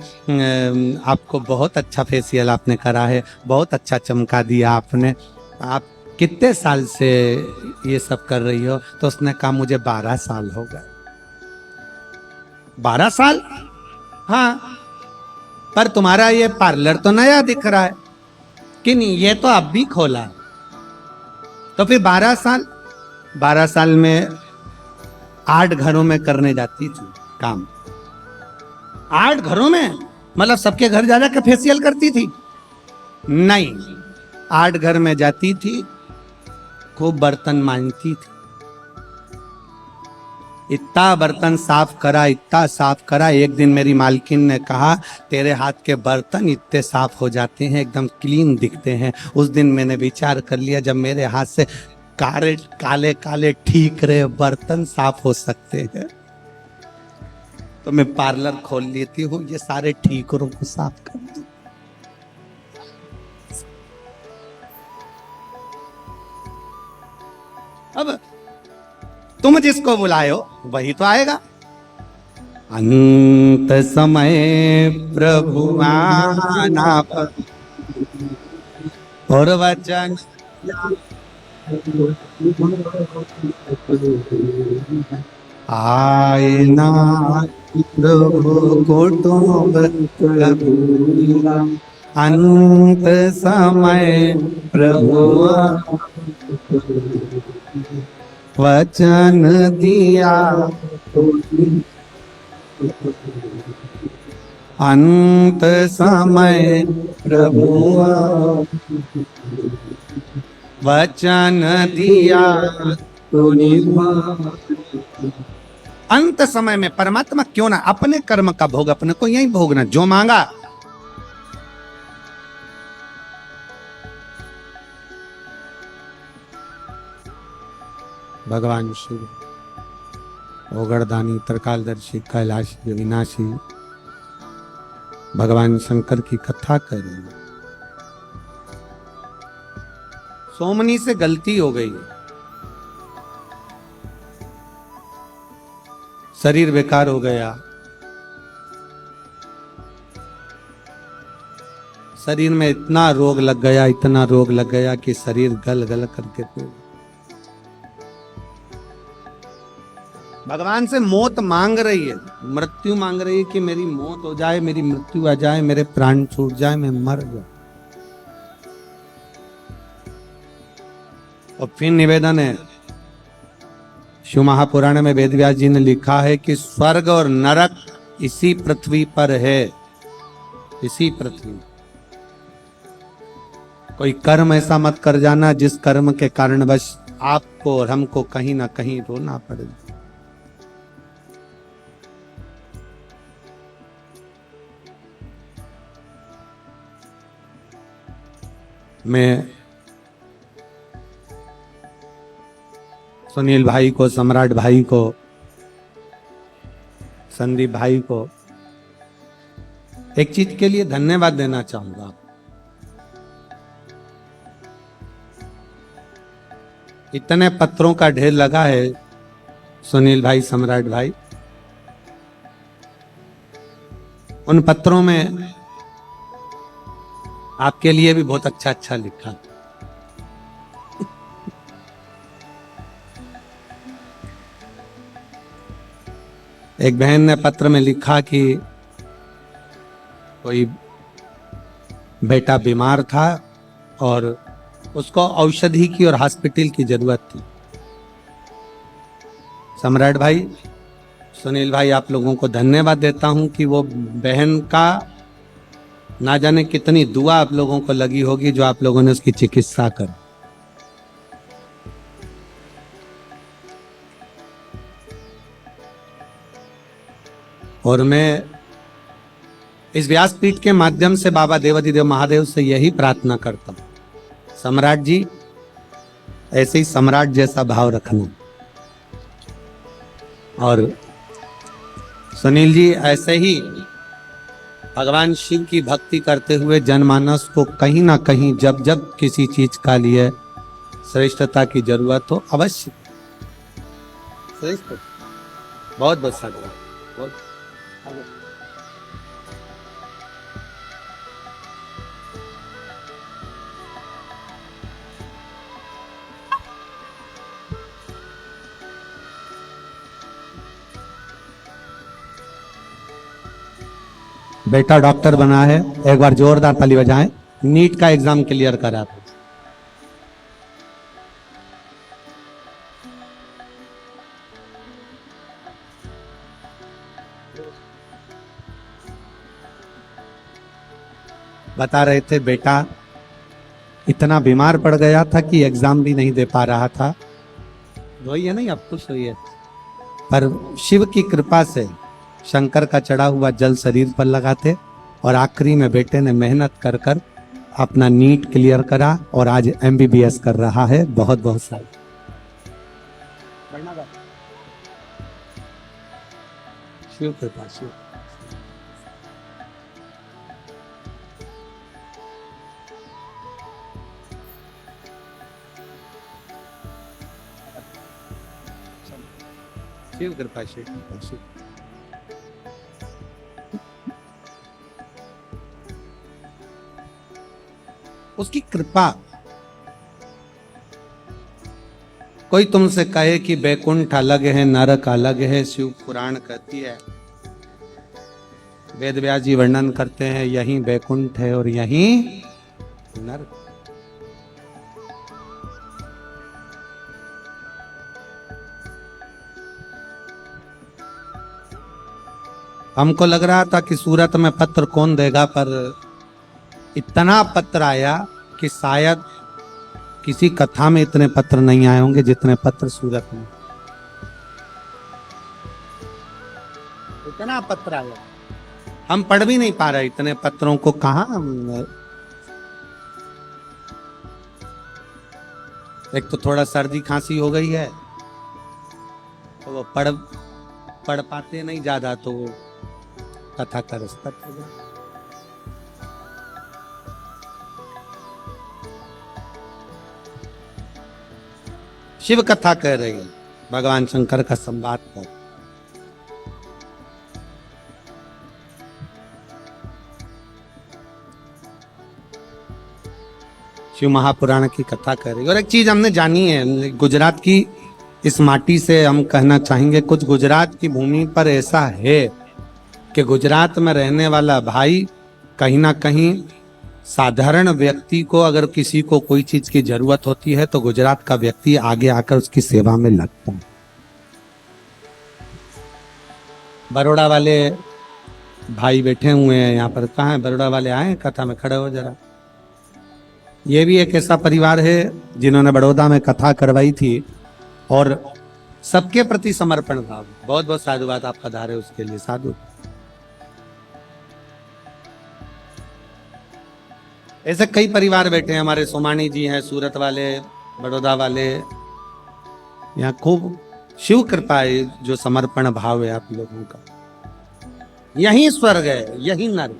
आपको बहुत अच्छा फेशियल आपने करा है, बहुत अच्छा चमका दिया आपने, आप कितने साल से ये सब कर रही हो? तो उसने कहा मुझे 12 साल हो गए। 12 साल? हाँ, पर तुम्हारा ये पार्लर तो नया दिख रहा है कि नहीं, ये तो अब भी खोला है। तो फिर 12 साल, 12 साल में 8 घरों में करने जाती थी काम। 8 घरों में, मतलब सबके घर जा के फेशियल करती थी? नहीं, 8 घर में जाती थी, खूब बर्तन मांजती थी। इतना बर्तन साफ करा, इतना साफ करा, एक दिन मेरी मालकिन ने कहा तेरे हाथ के बर्तन इतने साफ हो जाते हैं, एकदम क्लीन दिखते हैं। उस दिन मैंने विचार कर लिया, जब मेरे हाथ से काले काले काले ठीक रहे बर्तन साफ हो सकते हैं, तो मैं पार्लर खोल लेती हूँ, ये सारे ठीकरों को साफ कर दूं। अब तुम जिसको बुलाए हो वही तो आएगा। अंत समय प्रभु आना और वचन आए ना प्रभु कुटुंब अंत समय प्रभु वचन दिया अंत समय प्रभु वचन दिया तो निभा। अंत समय में परमात्मा क्यों ना अपने कर्म का भोग अपने को यही भोगना, जो मांगा। भगवान शिव ओगरदानी त्रिकालदर्शी कैलाशी विनाशी भगवान शंकर की कथा करें। सोमनी से गलती हो गई, शरीर बेकार हो गया, शरीर में इतना रोग लग गया, इतना रोग लग गया कि शरीर गल गल करके तो भगवान से मौत मांग रही है, मृत्यु मांग रही है कि मेरी मौत हो जाए, मेरी मृत्यु आ जाए, मेरे प्राण छूट जाए, मैं मर जाऊं। और फिर निवेदन है, शिव महापुराण में वेदव्यास जी ने लिखा है कि स्वर्ग और नरक इसी पृथ्वी पर है, इसी पृथ्वी। कोई कर्म ऐसा मत कर जाना जिस कर्म के कारणवश आपको और हमको कहीं ना कहीं रोना पड़े। मैं सुनील भाई को, सम्राट भाई को, संदीप भाई को एक चीज के लिए धन्यवाद देना चाहूंगा। इतने पत्रों का ढेर लगा है सुनील भाई, सम्राट भाई, उन पत्रों में आपके लिए भी बहुत अच्छा अच्छा लिखा। एक बहन ने पत्र में लिखा कि कोई बेटा बीमार था और उसको औषधि की और हॉस्पिटल की जरूरत थी। सम्राट भाई, सुनील भाई, आप लोगों को धन्यवाद देता हूं कि वो बहन का ना जाने कितनी दुआ आप लोगों को लगी होगी जो आप लोगों ने उसकी चिकित्सा कर। और मैं इस व्यासपीठ के माध्यम से बाबा देवाधिदेव महादेव से यही प्रार्थना करता हूं, सम्राट जी ऐसे ही सम्राट जैसा भाव रखना, और सुनील जी ऐसे ही भगवान शिव की भक्ति करते हुए जनमानस को कहीं ना कहीं जब जब किसी चीज का लिए श्रेष्ठता की जरूरत हो अवश्य श्रेष्ठ बहुत बहुत साधुवाद। बहुत बेटा डॉक्टर बना है, एक बार जोरदार ताली बजाएं। नीट का एग्जाम क्लियर करा था। बता रहे थे बेटा इतना बीमार पड़ गया था कि एग्जाम भी नहीं दे पा रहा था। वही है नहीं, अब खुश हुई है। पर शिव की कृपा से शंकर का चढ़ा हुआ जल शरीर पर लगाते और आखिरी में बेटे ने मेहनत कर कर अपना नीट क्लियर करा और आज एमबीबीएस कर रहा है। बहुत बहुत साल शिव कृपा। शिव शिव कृपा। शिव कृपा। शिव उसकी कृपा। कोई तुमसे कहे कि बैकुंठ अलग है नरक अलग है, शिव पुराण कहती है, वेद व्यास जी वर्णन करते हैं यहीं बैकुंठ है और यहीं नरक। हमको लग रहा था कि सूरत में पत्र कौन देगा, पर इतना पत्र आया कि शायद किसी कथा में इतने पत्र नहीं आए होंगे जितने पत्र सूरत में। इतना पत्र आया, हम पढ़ भी नहीं पा रहे इतने पत्रों को। कहां एक तो थोड़ा सर्दी खांसी हो गई है तो वो पढ़ पाते नहीं ज्यादा, तो वो कथा का रास्ता हो गया। शिव कथा कह रही है, भगवान शंकर का संवाद कर। शिव महापुराण की कथा कर रही है। और एक चीज हमने जानी है गुजरात की इस माटी से, हम कहना चाहेंगे कुछ गुजरात की भूमि पर ऐसा है कि गुजरात में रहने वाला भाई कहीं ना कहीं साधारण व्यक्ति को अगर किसी को कोई चीज की जरूरत होती है तो गुजरात का व्यक्ति आगे आकर उसकी सेवा में लगता है। बड़ौदा वाले भाई बैठे हुए हैं यहाँ पर, कहाँ है बड़ौदा वाले? आए कथा में, खड़े हो जरा। ये भी एक ऐसा परिवार है जिन्होंने बड़ौदा में कथा करवाई थी और सबके प्रति समर्पण भाव। बहुत बहुत साधुवाद आप पधारे उसके लिए, साधु। ऐसे कई परिवार बैठे हैं, हमारे सोमानी जी हैं, सूरत वाले, बड़ौदा वाले। यहाँ खूब शिव कृपा है, जो समर्पण भाव है आप लोगों का। यही स्वर्ग है, यही नर्क।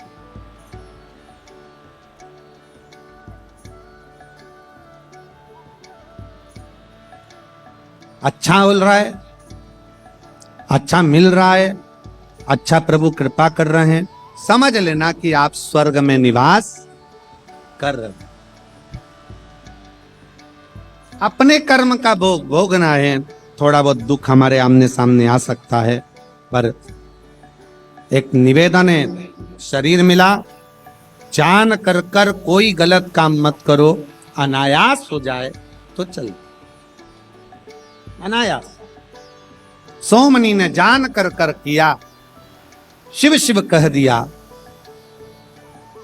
अच्छा हो रहा है, अच्छा मिल रहा है, अच्छा प्रभु कृपा कर रहे हैं, समझ लेना कि आप स्वर्ग में निवास कर रहे हैं। अपने कर्म का भोग भोगना है। थोड़ा बहुत दुख हमारे आमने सामने आ सकता है, पर एक निवेदन है, शरीर मिला, जान कर कर कोई गलत काम मत करो, अनायास हो जाए तो चल। अनायास। सोमनी ने जान कर कर किया, शिव शिव कह दिया,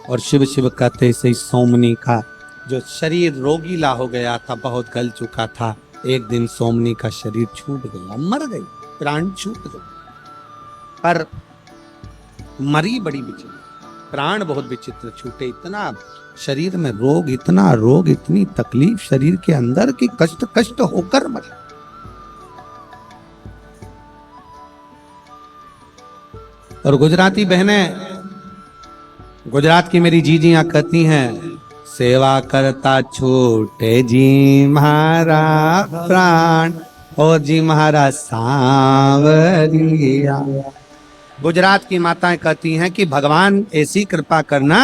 और शिव शिव कहते से सोमनी का जो शरीर रोगीला हो गया था, बहुत गल चुका था, एक दिन सोमनी का शरीर छूट गया, मर गई, प्राण छूट गए। पर मरी बड़ी विचित्र, प्राण बहुत विचित्र छूटे। इतना शरीर में रोग, इतना रोग, इतनी तकलीफ शरीर के अंदर की कष्ट कष्ट होकर मरी। और गुजराती बहनें, गुजरात की मेरी जीजियां कहती हैं, सेवा करता छूटे जी म्हारा प्राण, ओ जी महाराज सांवरिया। गुजरात की माताएं कहती हैं कि भगवान ऐसी कृपा करना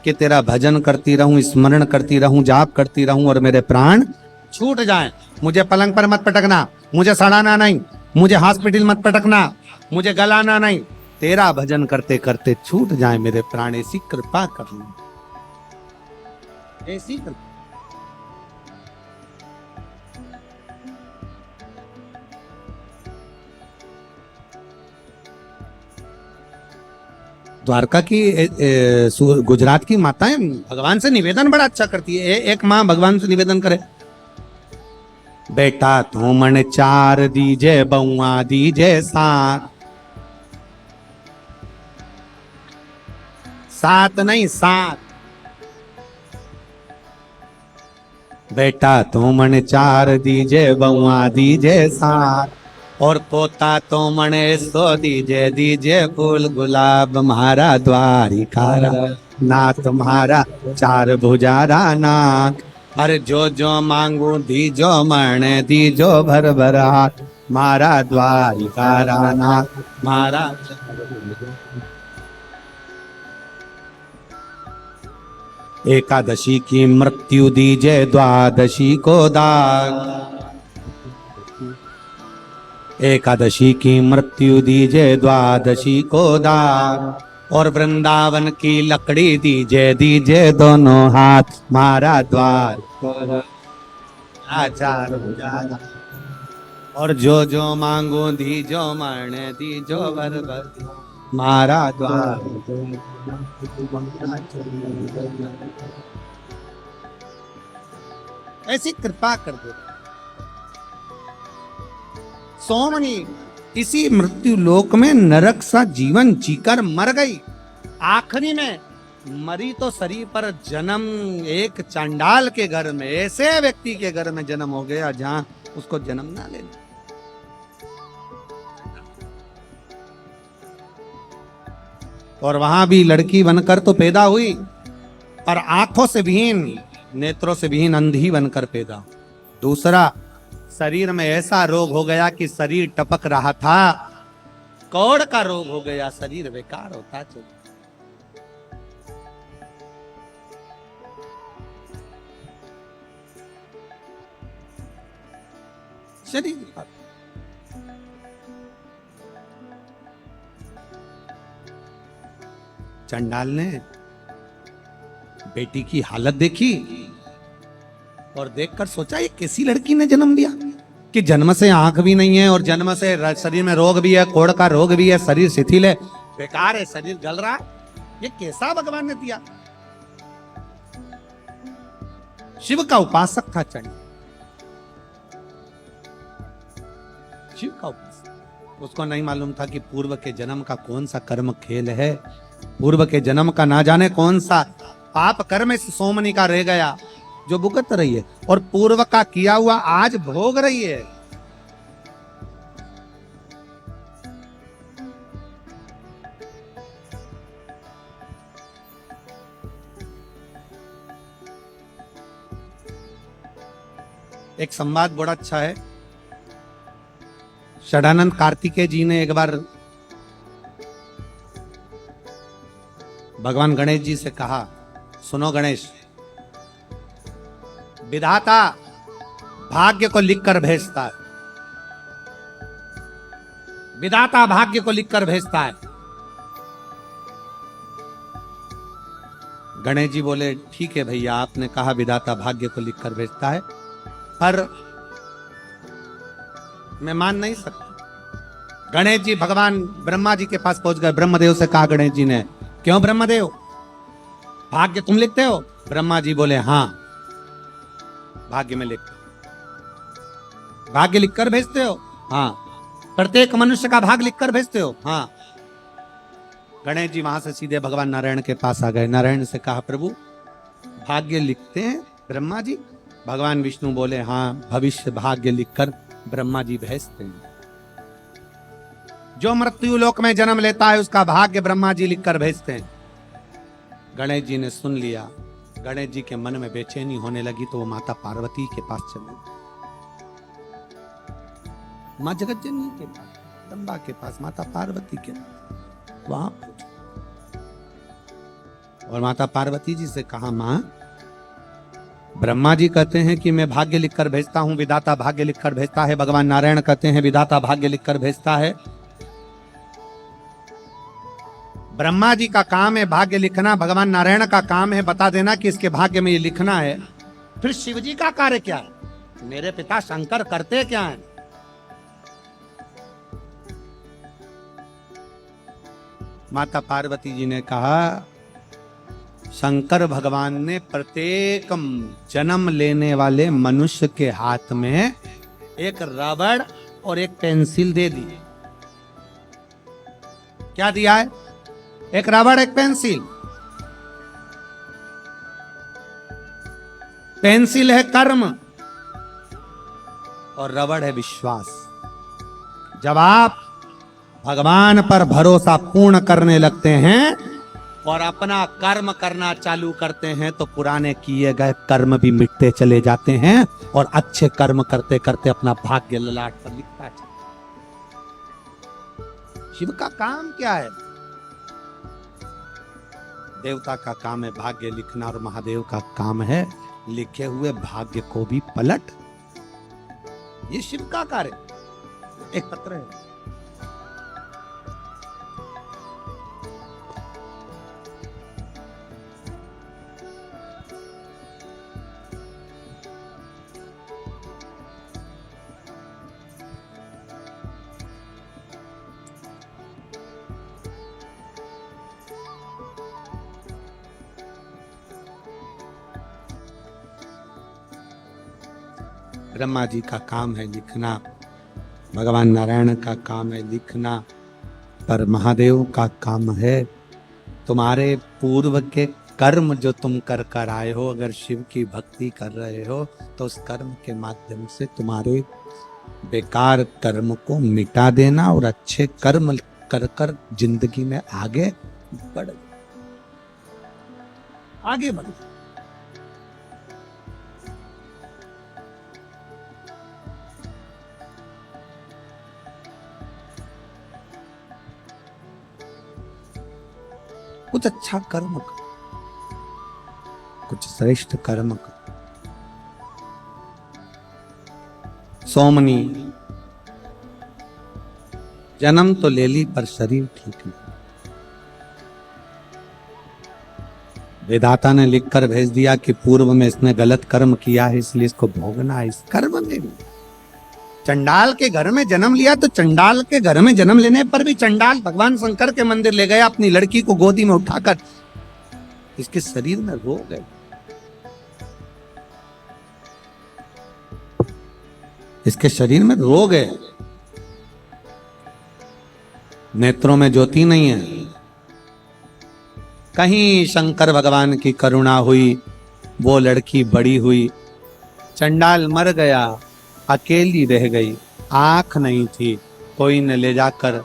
कि तेरा भजन करती रहूं, स्मरण करती रहूं, जाप करती रहूं और मेरे प्राण छूट जाएं। मुझे पलंग पर मत पटकना, मुझे सड़ाना नहीं, मुझे हॉस्पिटल मत पटकना, मुझे गलाना नहीं, तेरा भजन करते करते छूट जाए मेरे प्राण, ऐसी कृपा करना, ऐसी कृपा। द्वारका की गुजरात की माताएं भगवान से निवेदन बड़ा अच्छा करती है। एक माँ भगवान से निवेदन करे, बेटा तू मन 4 दीजे, बउआ दीजे 7, 7 नहीं 7, बेटा तू मन 4 दीजे, बउआ दीजे 7, और पोता तो मणे सो दीजे, दीजे फूल गुलाब मारा द्वारिकारा नाथ, तुम्हारा 4 भुजारा नाक, अरे जो जो मांगू दीजो मणे, दीजो भर भर हाथ, मारा द्वारिकारा नाथ मारा। एकादशी की मृत्यु दीजे, द्वादशी को दाग, एकादशी की मृत्यु दीजे, द्वादशी को दाग, और वृंदावन की लकड़ी दीजे, दीजे दोनों हाथ, मारा द्वार आचार भुजारा, और जो जो मांगो दीजो मणे, दीजो भर भर मारा द्वार। ऐसी कृपा कर दो सोमनी। इसी मृत्यु लोक में नरक सा जीवन जीकर मर गई, आखिरी में मरी तो शरीर पर जन्म एक चांडाल के घर में, ऐसे व्यक्ति के घर में जन्म हो गया जहां उसको जन्म ना लेना। और वहां भी लड़की बनकर तो पैदा हुई, और आंखों से विहीन, नेत्रों से विहीन अंधी बनकर पैदा। दूसरा, शरीर में ऐसा रोग हो गया कि शरीर टपक रहा था, कौड़ का रोग हो गया, शरीर बेकार होता चला। शरीर चंडाल ने बेटी की हालत देखी और देखकर सोचा ये कैसी लड़की ने जन्म दिया कि जन्म से आंख भी नहीं है और जन्म से शरीर में रोग भी है, कोढ़ का रोग भी है, शरीर शिथिल है, बेकार है, शरीर गल रहा, ये कैसा भगवान ने दिया। शिव का उपासक था चंडाल, शिव का उपासक। उसको नहीं मालूम था कि पूर्व के जन्म का कौन सा कर्म खेल है, पूर्व के जन्म का ना जाने कौन सा पाप कर्म इस सोमनी का रह गया जो भुगत रही है, और पूर्व का किया हुआ आज भोग रही है। एक संवाद बड़ा अच्छा है। षडानंद कार्तिकेय जी ने एक बार भगवान गणेश जी से कहा, सुनो गणेश, विधाता भाग्य को लिखकर भेजता है, विधाता भाग्य को लिखकर भेजता है। गणेश जी बोले, ठीक है भैया, आपने कहा विधाता भाग्य को लिखकर भेजता है, पर मैं मान नहीं सकता। गणेश जी भगवान ब्रह्मा जी के पास पहुंच गए, ब्रह्मदेव से कहा गणेश जी ने, क्यों ब्रह्मदेव, भाग्य तुम लिखते हो? ब्रह्मा जी बोले, हाँ भाग्य में लिखते हो। भाग्य लिखकर भेजते हो? हाँ। प्रत्येक मनुष्य का भाग लिखकर भेजते हो? हाँ। गणेश जी वहां से सीधे भगवान नारायण के पास आ गए। नारायण से कहा, प्रभु भाग्य लिखते हैं ब्रह्मा जी? भगवान विष्णु बोले, हाँ, भविष्य भाग्य लिखकर ब्रह्मा जी भेजते हैं। जो मृत्यु लोक में जन्म लेता है उसका भाग्य ब्रह्मा जी लिखकर भेजते हैं। गणेश जी ने सुन लिया। गणेश जी के मन में बेचैनी होने लगी तो वो माता पार्वती के पास चले। माँ जगतजननी के पास, जगदम्बा के पास, माता पार्वती के पास, वहां पूछो। और माता पार्वती जी से कहा, मां ब्रह्मा जी कहते हैं कि मैं भाग्य लिखकर भेजता हूं, विधाता भाग्य लिखकर भेजता है। भगवान नारायण कहते हैं विधाता भाग्य लिखकर भेजता है। ब्रह्मा जी का काम है भाग्य लिखना, भगवान नारायण का काम है बता देना कि इसके भाग्य में ये लिखना है। फिर शिव जी का कार्य क्या है? मेरे पिता शंकर करते क्या है? माता पार्वती जी ने कहा, शंकर भगवान ने प्रत्येक जन्म लेने वाले मनुष्य के हाथ में एक रबड़ और एक पेंसिल दे दी। क्या दिया है? एक रबड़, एक पेंसिल। पेंसिल है कर्म और रबड़ है विश्वास। जब आप भगवान पर भरोसा पूर्ण करने लगते हैं और अपना कर्म करना चालू करते हैं तो पुराने किए गए कर्म भी मिटते चले जाते हैं और अच्छे कर्म करते करते अपना भाग्य ललाट पर लिखता चले। शिव का काम क्या है? देवता का काम है भाग्य लिखना और महादेव का काम है लिखे हुए भाग्य को भी पलट। ये शिव का कार्य। एक पत्र है, ब्रह्मा जी का काम है लिखना, भगवान नारायण का काम है लिखना, पर महादेव का काम है तुम्हारे पूर्व के कर्म जो तुम कर कर आए हो। अगर शिव की भक्ति कर रहे हो तो उस कर्म के माध्यम से तुम्हारे बेकार कर्म को मिटा देना और अच्छे कर्म कर कर जिंदगी में आगे बढ़ कुछ अच्छा कर्म कर, कुछ श्रेष्ठ कर्म कर। सोमनी जन्म तो ले ली पर शरीर ठीक नहीं। विधाता ने लिखकर भेज दिया कि पूर्व में इसने गलत कर्म किया है इसलिए इसको भोगना है। इस कर्म में भी चंडाल के घर में जन्म लिया तो चंडाल के घर में जन्म लेने पर भी चंडाल भगवान शंकर के मंदिर ले गया अपनी लड़की को गोदी में उठाकर। इसके शरीर में रोग है, इसके शरीर में रोग है, नेत्रों में ज्योति नहीं है। कहीं शंकर भगवान की करुणा हुई, वो लड़की बड़ी हुई, चंडाल मर गया, अकेली रह गई, आंख नहीं थी, कोई ने ले जाकर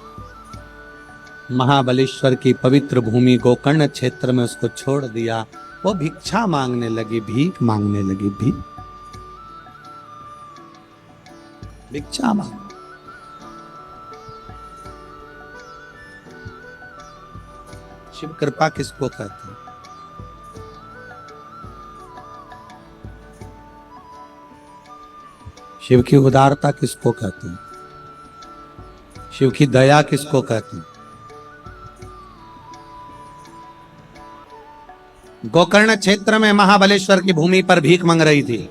महाबलेश्वर की पवित्र भूमि गोकर्ण क्षेत्र में उसको छोड़ दिया। वो भिक्षा मांगने लगी, भीख मांगने लगी, भिक्षा मांग। शिव कृपा किसको कहते हैं? शिव की उदारता किसको कहते हैं? शिव की दया किसको कहते हैं? गोकर्ण क्षेत्र में महाबलेश्वर की भूमि पर भीख मांग रही थी।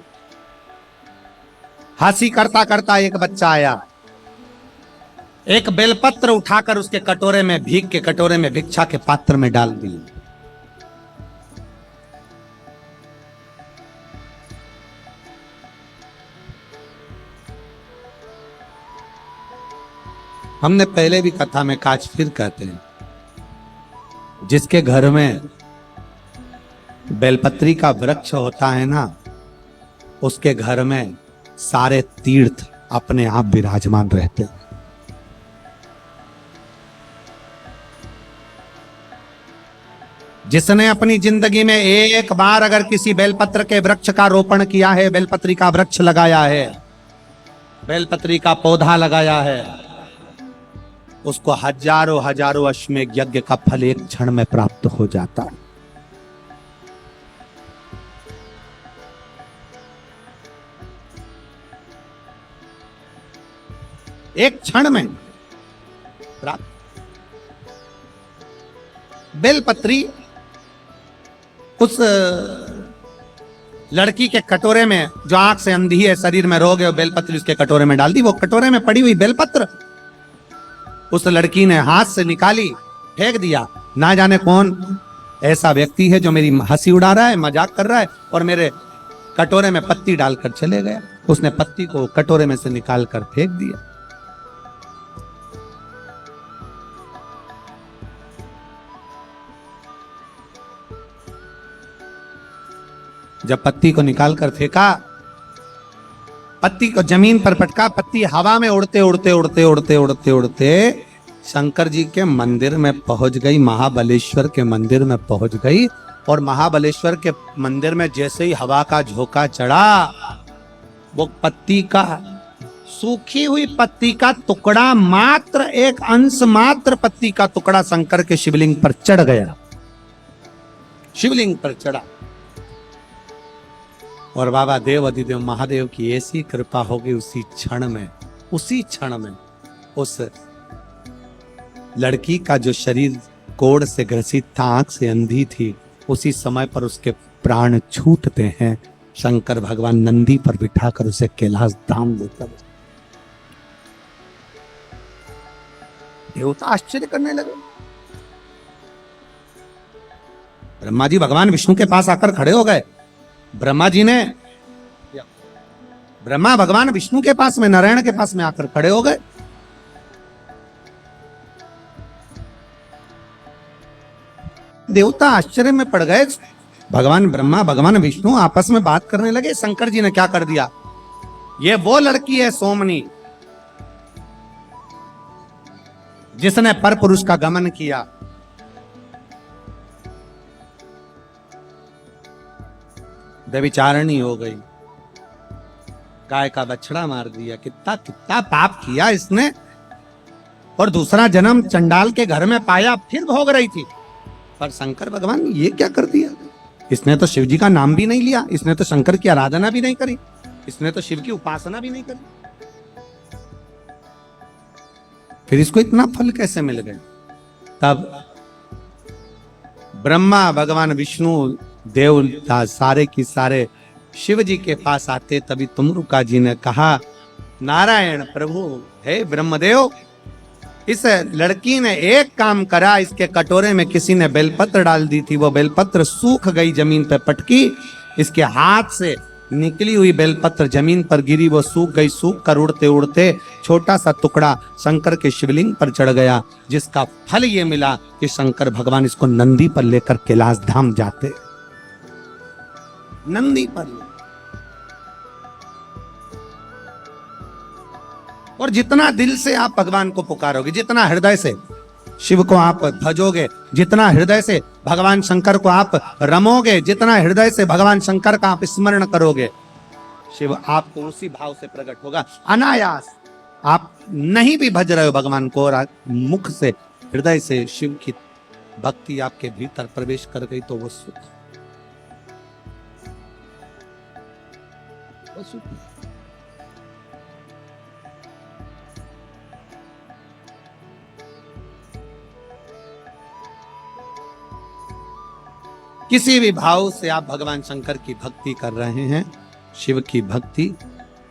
हंसी करता करता एक बच्चा आया, एक बेलपत्र उठाकर उसके कटोरे में, भीख के कटोरे में, भिक्षा के पात्र में डाल दी। हमने पहले भी कथा में काज फिर कहते हैं, जिसके घर में बेलपत्री का वृक्ष होता है ना, उसके घर में सारे तीर्थ अपने आप विराजमान रहते हैं। जिसने अपनी जिंदगी में एक बार अगर किसी बेलपत्र के वृक्ष का रोपण किया है, बेलपत्री का वृक्ष लगाया है, बेलपत्री का पौधा लगाया है, उसको हजारों हजारों अश्वमेध यज्ञ का फल एक क्षण में प्राप्त हो जाता है। एक क्षण में प्राप्त। बेलपत्री उस लड़की के कटोरे में, जो आंख से अंधी है, शरीर में रोग है, और बेलपत्री उसके कटोरे में डाल दी। वो कटोरे में पड़ी हुई बेलपत्र उस लड़की ने हाथ से निकाली, फेंक दिया। ना जाने कौन ऐसा व्यक्ति है जो मेरी हंसी उड़ा रहा है, मजाक कर रहा है, और मेरे कटोरे में पत्ती डालकर चले गया। उसने पत्ती को कटोरे में से निकाल कर फेंक दिया। जब पत्ती को निकाल कर फेंका, पत्ती को जमीन पर पटका, पत्ती हवा में उड़ते उड़ते उड़ते उड़ते उड़ते उड़ते शंकर जी के मंदिर में पहुंच गई, महाबलेश्वर के मंदिर में पहुंच गई। और महाबलेश्वर के मंदिर में जैसे ही हवा का झोंका चढ़ा, वो पत्ती का, सूखी हुई पत्ती का टुकड़ा मात्र, एक अंश मात्र पत्ती का टुकड़ा शंकर के शिवलिंग पर चढ़ गया। शिवलिंग पर चढ़ा और बाबा देव अधिदेव महादेव की ऐसी कृपा होगी, उसी क्षण में उस लड़की का जो शरीर कोढ़ से ग्रसित था, आंख से अंधी थी, उसी समय पर उसके प्राण छूटते हैं। शंकर भगवान नंदी पर बिठाकर उसे कैलाश धाम लेकर, देवता आश्चर्य करने लगे। ब्रह्मा जी भगवान विष्णु के पास आकर खड़े हो गए। ब्रह्मा भगवान विष्णु के पास में, नारायण के पास में आकर खड़े हो गए। देवता आश्चर्य में पड़ गए। भगवान ब्रह्मा भगवान विष्णु आपस में बात करने लगे। शंकर जी ने क्या कर दिया? ये वो लड़की है सोमनी, जिसने पर पुरुष का गमन किया। व्यभिचारिणी हो गई, गाय का बछड़ा मार दिया, कितना कितना पाप किया इसने। और दूसरा जन्म चंडाल के घर में पाया, फिर भोग रही थी। पर शंकर भगवान ये क्या कर दिया? इसने तो शिव जी का नाम भी नहीं लिया, इसने तो शंकर की आराधना भी नहीं करी, इसने तो शिव की उपासना भी नहीं करी, फिर इसको इतना फल कैसे मिल गए? तब ब्रह्मा भगवान विष्णु देवता सारे की सारे शिव जी के पास आते। तभी तुमरुका जी ने कहा, नारायण प्रभु, हे ब्रह्मदेव, इस लड़की ने एक काम करा, इसके कटोरे में किसी ने बेलपत्र डाल दी थी, वो बेलपत्र सूख गई, जमीन पे पटकी, इसके हाथ से निकली हुई बेलपत्र जमीन पर गिरी, वो सूख गई। सूख कर उड़ते उड़ते छोटा सा टुकड़ा शंकर के शिवलिंग पर चढ़ गया, जिसका फल ये मिला कि शंकर भगवान इसको नंदी पर लेकर कैलाश धाम जाते। नंदी पर। और जितना दिल से आप भगवान को पुकारोगे, जितना हृदय से शिव को आप भजोगे, जितना हृदय से भगवान शंकर को आप रमोगे, जितना हृदय से भगवान शंकर का आप स्मरण करोगे, शिव आपको उसी भाव से प्रकट होगा। अनायास आप नहीं भी भज रहे हो भगवान को, और मुख से हृदय से शिव की भक्ति आपके भीतर प्रवेश कर गई, तो वो सुख। किसी भी भाव से आप भगवान शंकर की भक्ति कर रहे हैं, शिव की भक्ति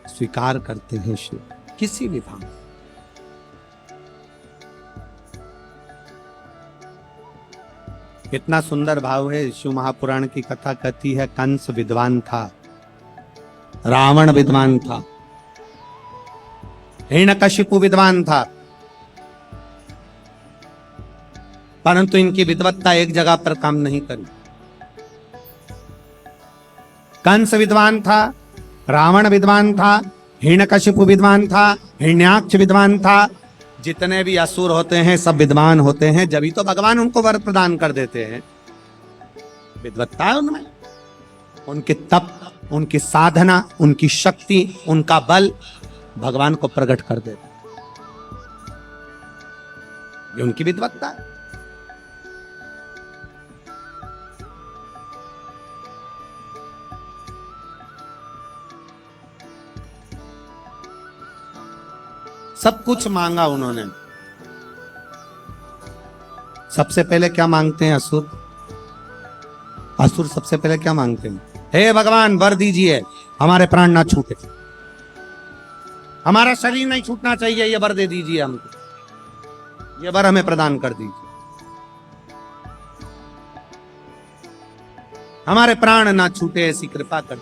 स्वीकार करते हैं शिव, किसी भी भाव। कितना सुंदर भाव है। शिव महापुराण की कथा कहती है, कंस विद्वान था, रावण विद्वान था, हिरण्यकशिपु विद्वान था, परंतु इनकी विद्वत्ता एक जगह पर काम नहीं करी। कंस विद्वान था, रावण विद्वान था, हिरण्यकशिपु विद्वान था, हिरण्याक्ष विद्वान था। जितने भी असुर होते हैं सब विद्वान होते हैं, जब तो भगवान उनको वर प्रदान कर देते हैं। विद्वत्ता है उनमें, उनके तप, उनकी साधना, उनकी शक्ति, उनका बल, भगवान को प्रकट कर देते। ये उनकी विद्वत्ता है। सब कुछ मांगा उन्होंने। सबसे पहले क्या मांगते हैं असुर? असुर सबसे पहले क्या मांगते हैं? हे भगवान वर दीजिए, हमारे प्राण ना छूटे, हमारा शरीर नहीं छूटना चाहिए, ये वर दे दीजिए हमको, ये वर हमें प्रदान कर दीजिए, हमारे प्राण ना छूटे, ऐसी कृपा कर।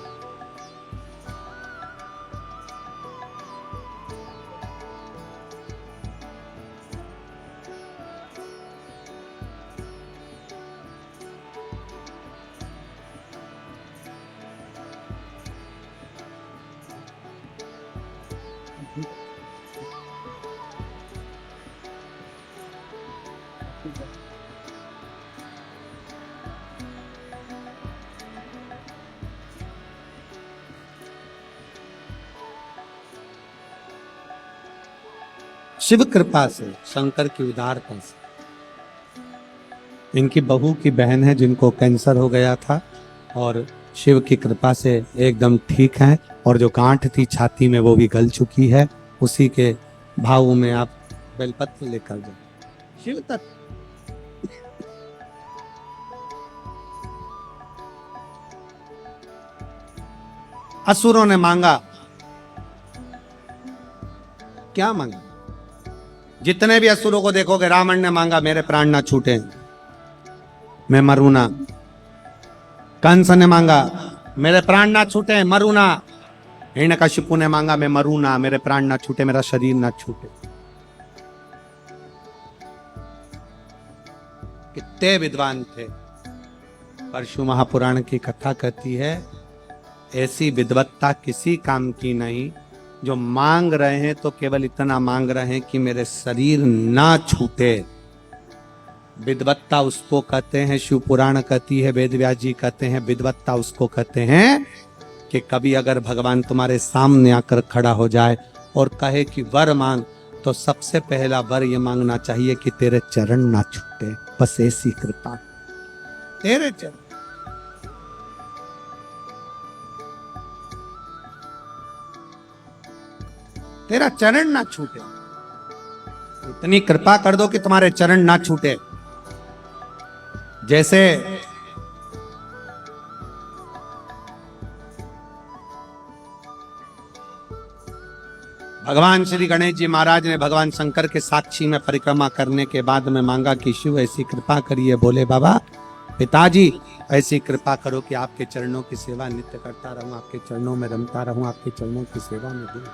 शिव कृपा से, शंकर की उदारता से, इनकी बहू की बहन है जिनको कैंसर हो गया था और शिव की कृपा से एकदम ठीक है, और जो गांठ थी छाती में वो भी गल चुकी है। उसी के भाव में आप बेलपत्र लेकर जाओ। शिव तत्व असुरों ने मांगा, क्या मांगा? जितने भी असुरों को देखोगे, रावण ने मांगा मेरे प्राण ना छूटे, मैं मरूं ना। कंस ने मांगा मेरे प्राण ना छूटे, मरूं ना। हिरण्यकशिपु ने मांगा मैं मरूं ना, मेरे प्राण ना छूटे, मेरा शरीर ना छूटे। कितने विद्वान थे। परशु महापुराण की कथा कहती है, ऐसी विद्वत्ता किसी काम की नहीं। जो मांग रहे हैं तो केवल इतना मांग रहे हैं कि मेरे शरीर ना छूटे। विद्वत्ता उसको कहते हैं, शिव पुराण कहती है, वेद व्यास जी कहते हैं, विद्वत्ता उसको कहते हैं कि कभी अगर भगवान तुम्हारे सामने आकर खड़ा हो जाए और कहे कि वर मांग, तो सबसे पहला वर ये मांगना चाहिए कि तेरे चरण ना छूटे। बस ऐसी कृपा, तेरे चरण। तेरा चरण ना छूटे, इतनी कृपा कर दो कि तुम्हारे चरण ना छूटे। जैसे भगवान श्री गणेश जी महाराज ने भगवान शंकर के साक्षी में परिक्रमा करने के बाद में मांगा कि शिव ऐसी कृपा करिए। बोले बाबा पिताजी ऐसी कृपा करो कि आपके चरणों की सेवा नित्य करता रहूं, आपके चरणों में रमता रहूं, आपके चरणों की सेवा में दिन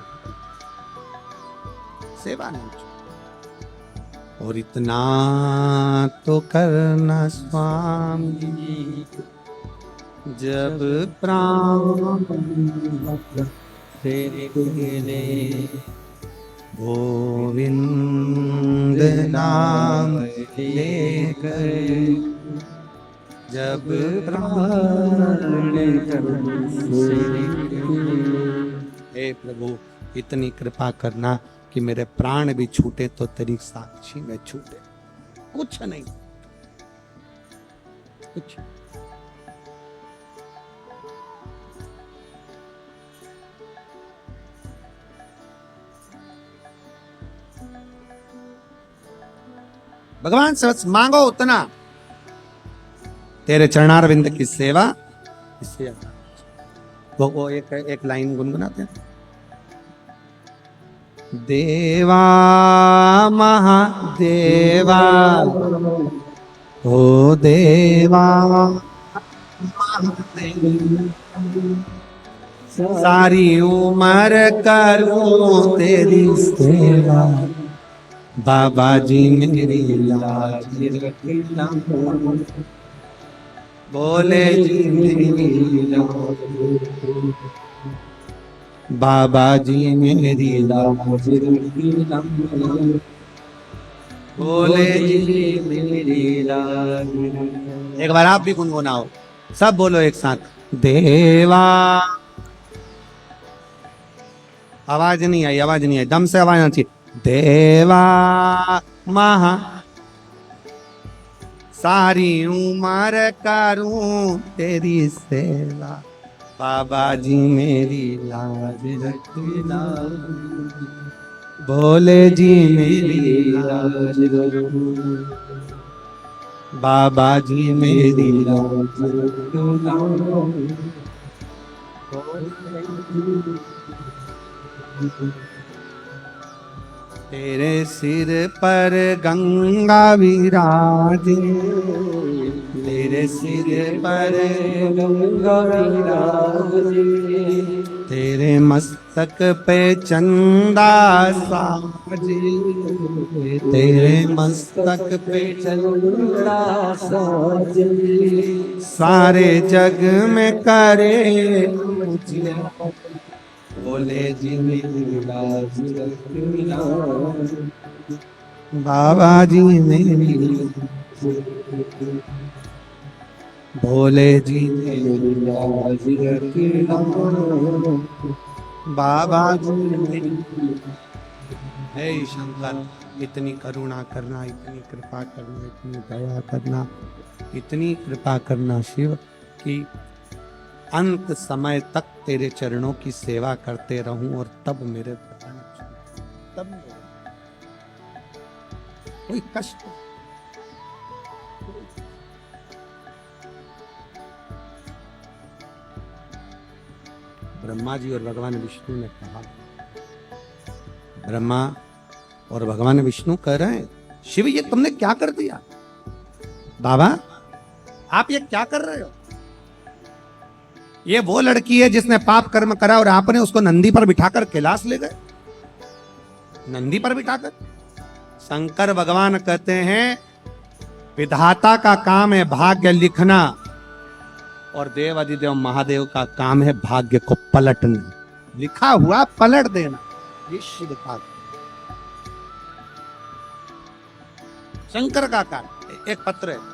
सेवा नहीं। और इतना तो करना स्वामी, जब प्राण तेरे गोविंद नाम लेकर, जब प्राण। हे प्रभु इतनी कृपा करना कि मेरे प्राण भी छूटे तो तेरी साक्षी में छूटे, कुछ नहीं, कुछ। भगवान से बस मांगो उतना, तेरे चरणारविंद की सेवा। इससे वो एक लाइन गुनगुनाते हैं, देवा महादेवा ओ देवा सारी उम्र करूं तेरी सेवा, बाबा जी मेरी लाज रखना, बोले जी मेरी लाज, बाबा जी मेरी लाज रखना, बोले जी मेरी लाज। एक बार आप भी गुनगुनाओ, सब बोलो एक साथ, देवा आवाज नहीं आई, आवाज नहीं आई, दम से आवाज आनी चाहिए। देवा महा सारी उम्र करूं तेरी सेवा, बाबा जी मेरी लाज रखना, भोले जी मेरी लाज रखना, बाबा जी मेरी लाज रखना। तेरे सिर पर गंगा विराजे, तेरे सिर पर गंगा विराजे, तेरे मस्तक पे चंदा साजे, तेरे मस्तक पे चंदा साजे, सारे जग में करे उजियार, भोले जी मेरी लाज रखना, बाबा जी मेरी भोले जी मेरी लाज रखना, बाबा जी मेरी। हे शंकर, इतनी करुणा करना, इतनी कृपा करना, इतनी दया करना, इतनी कृपा करना शिव कि अंत समय तक तेरे चरणों की सेवा करते रहूं और तब मेरे भगवान, तब कोई कष्ट। ब्रह्मा जी और भगवान विष्णु ने कहा, ब्रह्मा और भगवान विष्णु कह रहे हैं, शिव ये तुमने क्या कर दिया? बाबा आप ये क्या कर रहे हो? ये वो लड़की है जिसने पाप कर्म करा और आपने उसको नंदी पर बिठाकर कैलाश ले गए, नंदी पर बिठाकर। शंकर भगवान कहते हैं विधाता का काम है भाग्य लिखना और देव अधिदेव महादेव का काम है भाग्य को पलटना, लिखा हुआ पलट देना, ये शिव का शंकर का काम। एक पत्र है